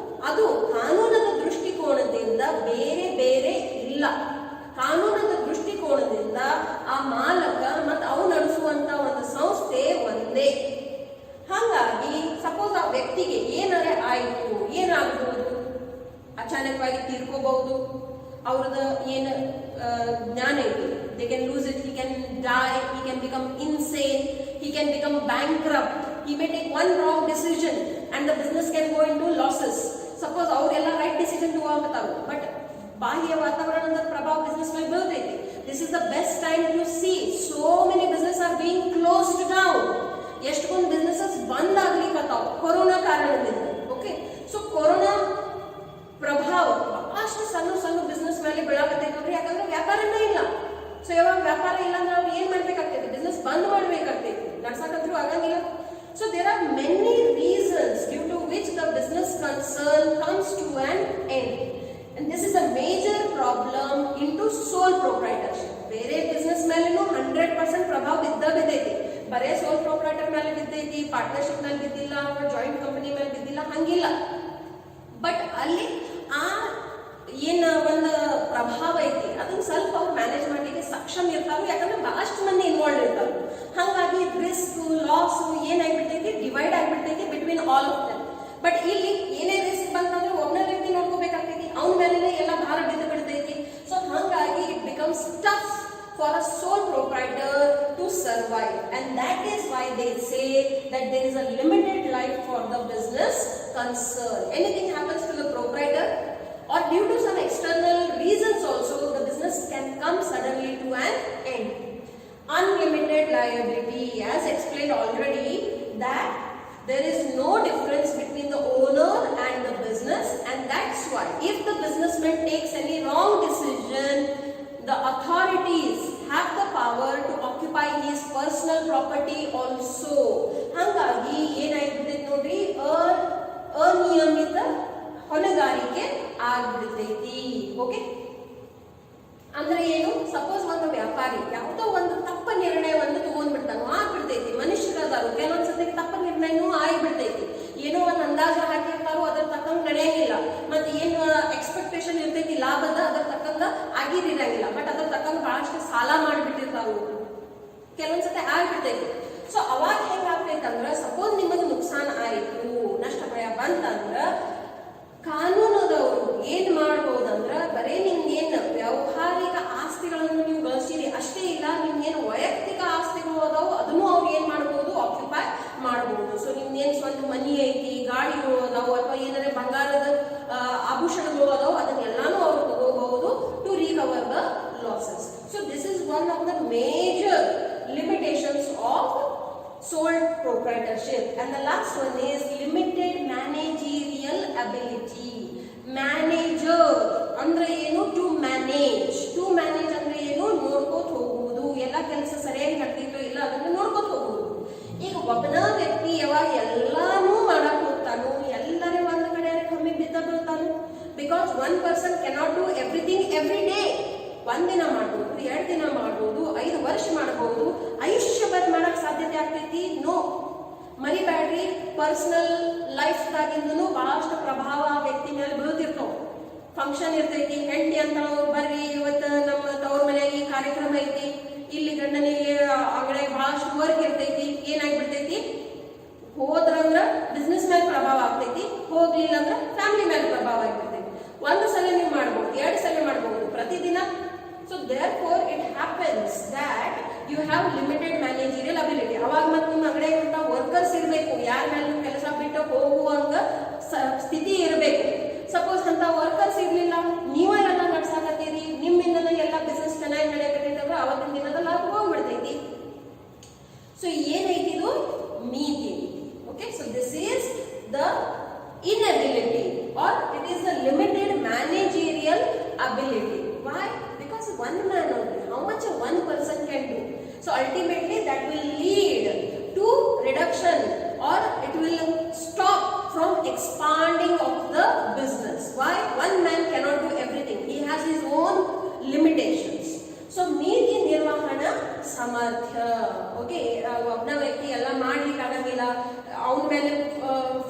ಅದು ಕಾನೂನದ ದೃಷ್ಟಿಕೋನದಿಂದ ಬೇರೆ ಬೇರೆ ಇಲ್ಲ. ಕಾನೂನದ ದೃಷ್ಟಿಕೋನದಿಂದ ಆ ಮಾಲಕ ಮತ್ತು ಅವು ನಡೆಸುವಂತ ಒಂದು ಸಂಸ್ಥೆ ಒಂದೇ. ಹಾಗಾಗಿ ಸಪೋಸ್ ಆ ವ್ಯಕ್ತಿಗೆ ಏನಾರೇ ಆಯಿತು, ಏನಾಗಬಹುದು? ಅಚಾನಕವಾಗಿ ತೀರ್ಕೋಬಹುದು. ಅವ್ರದ್ದು ಏನು ಜ್ಞಾನ ಐತಿ, they can lose it, he can die, he can become insane, he can become bankrupt, he may take one wrong decision and the business can go into losses. Suppose ಅವರೆಲ್ಲ ರೈಟ್ ಡಿಸಿಷನ್ ತಗೋತಾರು, but ಬಾಹ್ಯ ವಾತಾವರಣದ ಪ್ರಭಾವ business ಮೇಲೆ ಬೀಳ್ತೈತಿ. This is the best time to see so many business are being closed down. ಎಷ್ಟೊಂದು businesses ಬಂದ್ ಆಗ್ಲಿಕ್ಕತ್ತಾವ ಕೊರೋನಾ ಕಾರಣದಿಂದ. ಓಕೆ, ಸೊ ಕೊರೋನಾ ಪ್ರಭಾವ ಬಹಳಷ್ಟು ಸಣ್ಣ ಸಣ್ಣ ಬಿಸ್ನೆಸ್ ಮೇಲೆ ಬೀಳಾಕತ್ತೈತಿ ನೋಡ್ರಿ. ಯಾಕಂದ್ರೆ ವ್ಯಾಪಾರನೇ ಇಲ್ಲ. ಸೊ ಯಾವಾಗ ವ್ಯಾಪಾರ ಇಲ್ಲ ಅಂದ್ರೆ ಅವ್ರು ಏನ್ ಮಾಡ್ಬೇಕಾಗ್ತೈತಿ? ಬಿಸ್ನೆಸ್ ಬಂದ್ ಮಾಡ್ಬೇಕಾಗ್ತೈತಿ, ನಡ್ಸಕಂತ್ರು ಆಗಂಗಿಲ್ಲ. So there are many reasons due to which the business concern comes to an end. And this is a major problem into sole proprietorship. ಬೇರೆ ಬಿಸ್ನೆಸ್ ಮೇಲೇನು 100% ಪ್ರಭಾವ ಬಿದ್ದೈತಿ. ಬರೇ ಸೋಲ್ ಪ್ರೊಪ್ರೈಟರ್ ಮೇಲೆ ಬಿದ್ದೈತಿ, ಪಾರ್ಟ್ನರ್ಶಿಪ್ ಮೇಲೆ ಬಿದ್ದಿಲ್ಲ, ಜಾಯಿಂಟ್ ಕಂಪನಿ ಮೇಲೆ ಬಿದ್ದಿಲ್ಲ, ಹಂಗಿಲ್ಲ. ಬಟ್ ಅಲ್ಲಿ ಆ ಏನ ಒಂದು ಪ್ರಭಾವ ಐತಿ ಅದನ್ನ ಸ್ವಲ್ಪ ಅವ್ರು ಮ್ಯಾನೇಜ್ ಮಾಡಲಿಕ್ಕೆ ಸಕ್ಷಮ ಇರ್ತಾರ. ಯಾಕಂದ್ರೆ ಬಹಳಷ್ಟು ಮಂದಿ ಇನ್ವಾಲ್ವ್ ಇರ್ತಾರ. ಹಾಗಾಗಿ ರಿಸ್ಕ್ ಲಾಸ್ ಏನಾಗ್ಬಿಟ್ಟೈತಿ, ಡಿವೈಡ್ ಆಗ್ಬಿಟ್ಟೈತಿ between all of them. But ಇಲ್ಲಿ ಏನೇ ರಿಸ್ಕ್ ಬಂತಂದ್ರೆ ಒಬ್ಬನೇ ವ್ಯಕ್ತಿ ನೋಡ್ಕೋಬೇಕಾಗ್ತೈತಿ, ಅವನ ಮೇಲೆ ಎಲ್ಲ ಭಾರ ಬಿದ್ದು ಬಿಡ್ತೈತಿ. ಸೊ ಹಾಗಾಗಿ it becomes tough for a sole proprietor to survive, and that is why they say that there is a limited life for the business concern. Anything happens to the proprietor or due to some external reasons also, the business can come suddenly to an end. Unlimited liability, as explained already, that there is no difference between the owner and the business, and that's why if the businessman takes any wrong decision, the authorities have the power to occupy his personal property also. ಹಾಗಾಗಿ ಏನಾಗ್ಬಿಡ್ತೈತಿ ನೋಡ್ರಿ, ಅನಿಯಮಿತ ಹೊಣೆಗಾರಿಕೆ ಆಗ್ಬಿಡ್ತೈತಿ. Okay, ಅಂದ್ರೆ ಏನು? Suppose ಒಂದು ವ್ಯಾಪಾರಿ ಯಾವುದೋ ಒಂದು ತಪ್ಪ ನಿರ್ಣಯವನ್ನು ತಗೊಂಡ್ಬಿಡ್ತಾನೋ, ಆಗ್ಬಿಡ್ತೈತಿ. ಮನುಷ್ಯರದಾರು ಕೆಲವೊಂದ್ಸತಿ ತಪ್ಪ ನಿರ್ಣಯನೂ ಆಗಿಬಿಡ್ತೈತಿ. ಏನೋ ಒಂದು ಅಂದಾಜು ಹಾಕಿರ್ತಾರೋ ಅದ್ರ ತಕ್ಕಂಗೆ ನಡೆಯಂಗಿಲ್ಲ, ಮತ್ತೆ ಏನು ಎಕ್ಸ್ಪೆಕ್ಟೇಷನ್ ಇರ್ತೈತಿ ಲಾಭದ ಅದ್ರ ತಕ್ಕಂಗ ಆಗಿರಂಗಿಲ್ಲ, ಬಟ್ ಅದ್ರ ತಕ್ಕಂಗ ಬಹಳಷ್ಟು ಸಾಲ ಮಾಡಿಬಿಟ್ಟಿರ್ತಾರು, ಕೆಲವೊಂದ್ಸತಿ ಆಗ್ಬಿಡ್ತೈತಿ. ಸೊ ಅವಾಗ ಹೆಂಗಾಗ್ತೈತಂದ್ರ, ಸಪೋಸ್ ನಿಮಗೆ ನುಕ್ಸಾನ ಆಯಿತು, ನಷ್ಟ ಭಯ ಬಂತಂದ್ರ ಕಾನೂನದವರು ಏನ್ ಮಾಡಬಹುದಂದ್ರ, ಬರೇ ನಿಮ್ಗೇನ್ ವ್ಯಾವಹಾರಿಕ ಆಸ್ತಿಗಳನ್ನು ನೀವು ಗಳಿಸಿರಿ ಅಷ್ಟೇ ಇಲ್ಲ, ನಿಮ್ಗೇನು ವೈಯಕ್ತಿಕ ಆಸ್ತಿಗಳು ಅದಾವು ಅದನ್ನು ಅವ್ರು ಏನ್ ಮಾಡಬಹುದು, ಆಕ್ಯುಪೈ ಮಾಡಬಹುದು. ಸೊ ನಿಮ್ದೇನ್ ಸ್ವಂತ ಮನಿ ಐತಿ, ಗಾಡಿಗಳು ಅದಾವು, ಅಥವಾ ಏನಾದ್ರೆ ಬಂಗಾರದ ಆಭೂಷಣಗಳು ಅದಾವು, ಅದನ್ನೆಲ್ಲಾನು ಅವ್ರು ತಗೋಬಹುದು to recover the losses. So this is one of the major limitations of sole proprietorship. And the last one is limited managerial ability. Manager ಅಂದ್ರೆ ಏನು? to manage ಅಂದ್ರೆ ಏನು? ನೋಡ್ಕೋತ ಹೋಗುವುದು, ಎಲ್ಲ ಕೆಲಸ ಸರಿಯಾಗಿ ನಡ್ತಿದ್ರೋ ಇಲ್ಲ ಅದನ್ನ ನೋಡ್ಕೋತ ಹೋಗುವುದು. ಈಗ ಒಬ್ಬನ ವ್ಯಕ್ತಿ ಯಾವಾಗ ಎಲ್ಲಾನು ಮಾಡಕ್ ಹೋಗ್ತಾನು, ಎಲ್ಲರೇ ಒಂದ್ ಕಡೆ ಕಮ್ಮಿ ಬಿದ್ದ ಬೀಳ್ತಾನು. Because one person cannot do everything every day. ಒಂದಿನ ಮಾಡ್ಬೋದು, 2 ದಿನ ಮಾಡ್ಬೋದು, 5 ವರ್ಷ ಮಾಡಬಹುದು, ಆಯುಷ್ಯಭರ ಮಾಡಕ್ ಸಾಧ್ಯತೆ ಆಗ್ತೈತಿ? ನೋ. ಮರಿಬ್ಯಾಡ್ರಿ, ಪರ್ಸನಲ್ ಲೈಫ್ ದಾಗಿಂದನು ಬಹಳಷ್ಟು ಪ್ರಭಾವ ಆ ವ್ಯಕ್ತಿ ಮೇಲೆ ಬೀಳ್ತಿರ್ತಾವ. ಫಂಕ್ಷನ್ ಇರ್ತೈತಿ, ಹೆಂಡತಿ ಅಂತ ಬರ್ರಿ ಇವತ್ತು ನಮ್ಮ ತವ್ರ ಮನೆಯಾಗಿ ಕಾರ್ಯಕ್ರಮ ಐತಿ, ಇಲ್ಲಿ ಗಂಡನಿಗೆ ಅಂಗಡಿ ಬಹಳಷ್ಟು ವರ್ಕ್ ಇರ್ತೈತಿ, ಏನಾಗ್ಬಿಡ್ತೈತಿ? ಹೋದ್ರಂದ್ರ ಬಿಸ್ನೆಸ್ ಮೇಲೆ ಪ್ರಭಾವ ಆಗ್ತೈತಿ, ಹೋಗ್ಲಿಲ್ಲ ಅಂದ್ರ ಫ್ಯಾಮಿಲಿ ಮೇಲೆ ಪ್ರಭಾವ ಆಗ್ಬಿಡ್ತೈತಿ. 1 ಸಲ ನೀವು ಮಾಡ್ಬೋದು, 2 ಸಲ ಮಾಡ್ಬೋದು, ಪ್ರತಿದಿನ. So therefore it happens that you have limited managerial ability. ಅವಾಗ ಮತ್ತೆ ನಿಮ್ಮ ಅಂಗಡಿಯಾಗ ವರ್ಕರ್ಸ್ ಇರಬೇಕು, ಯಾರ ಮೇಲೆ ಕೆಲಸ ಬಿಟ್ಟು ಹೋಗುವಂಗ ಸ್ಥಿತಿ ಇರಬೇಕು. ಸಪೋಸ್ ಅಂತ ವರ್ಕರ್ಸ್ ಇರ್ಲಿಲ್ಲ, ನೀವೆಲ್ಲ ನಡ್ಸಾಕತ್ತೀರಿ, ನಿಮ್ಮಿಂದ ಎಲ್ಲ ಬಿಸ್ನೆಸ್ ಚೆನ್ನಾಗಿ ನಡೆಯಕತ್ತೈತಂದ್ರೆ ಅವತ್ತಿನ ದಿನದ ಲಾಭ ಹೋಗ್ಬಿಡ್ತೈತಿ. ಸೊ ಏನೈತಿ ಇದು? ಮಿತಿ. Okay, so this is the inability or it is the limited managerial ability. Why? Because one man only, how much one person can do. So ultimately that will lead to reduction or it will stop from expanding of the business. Why? One man cannot do everything, he has his own limitations. So ಮಿತಿ ನಿರ್ವಹಣ ಸಾಮರ್ಥ್ಯ. Okay, ಒಬ್ಬನ ವ್ಯಕ್ತಿ ಎಲ್ಲ ಮಾಡ್ಲಿಕ್ಕೆ ಆಗಂಗಿಲ್ಲ, ಅವನ ಮೇಲೆ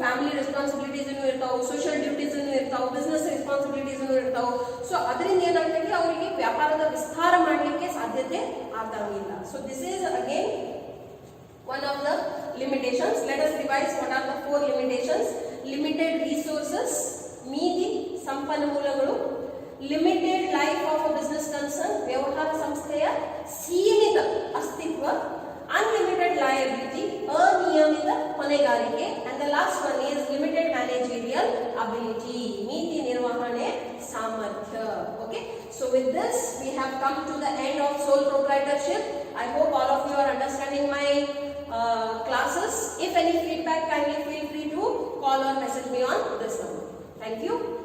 ಫ್ಯಾಮಿಲಿ ರೆಸ್ಪಾನ್ಸಿಬಿಲಿಟೀಸ್ ಇರ್ತಾವೆ, ಸೋಷಿಯಲ್ ಡ್ಯೂಟೀಸ್ ಇರ್ತಾವೆ, ಬಿಸ್ನೆಸ್ ರೆಸ್ಪಾನ್ಸಿಬಿಲಿಟೀಸ್ ಇರ್ತಾವೆ. ಸೊ ಅದರಿಂದ ಏನಾಗ್ತೈತಿ, ಅವರಿಗೆ ವ್ಯಾಪಾರದ ವಿಸ್ತಾರ ಮಾಡಲಿಕ್ಕೆ ಸಾಧ್ಯತೆ ಆಗಂಗಿಲ್ಲ. So this is again one of the limitations. Let us revise what are the 4 limitations. Limited resources, ಮಿತಿ ಸಂಪನ್ಮೂಲಗಳು, limited life of a business concern, ವ್ಯವಹಾರ ಸಂಸ್ಥೆಯ ಸೀಮಿತ ಅಸ್ತಿತ್ವ, ಅನ್ಲಿಮಿಟೆಡ್ ಲಯಬಿಲಿಟಿ, ಅನಿಯಮಿತ ಹೊಣೆಗಾರಿಕೆ, and the last one is limited managerial ability, ಮಿತಿ ನಿರ್ವಹಣೆ ಸಾಮರ್ಥ್ಯ. Okay, so with this we have come to the end of sole proprietorship. I hope all of you are understanding my classes. If any feedback, kindly feel free to call or message me on this number. Thank you.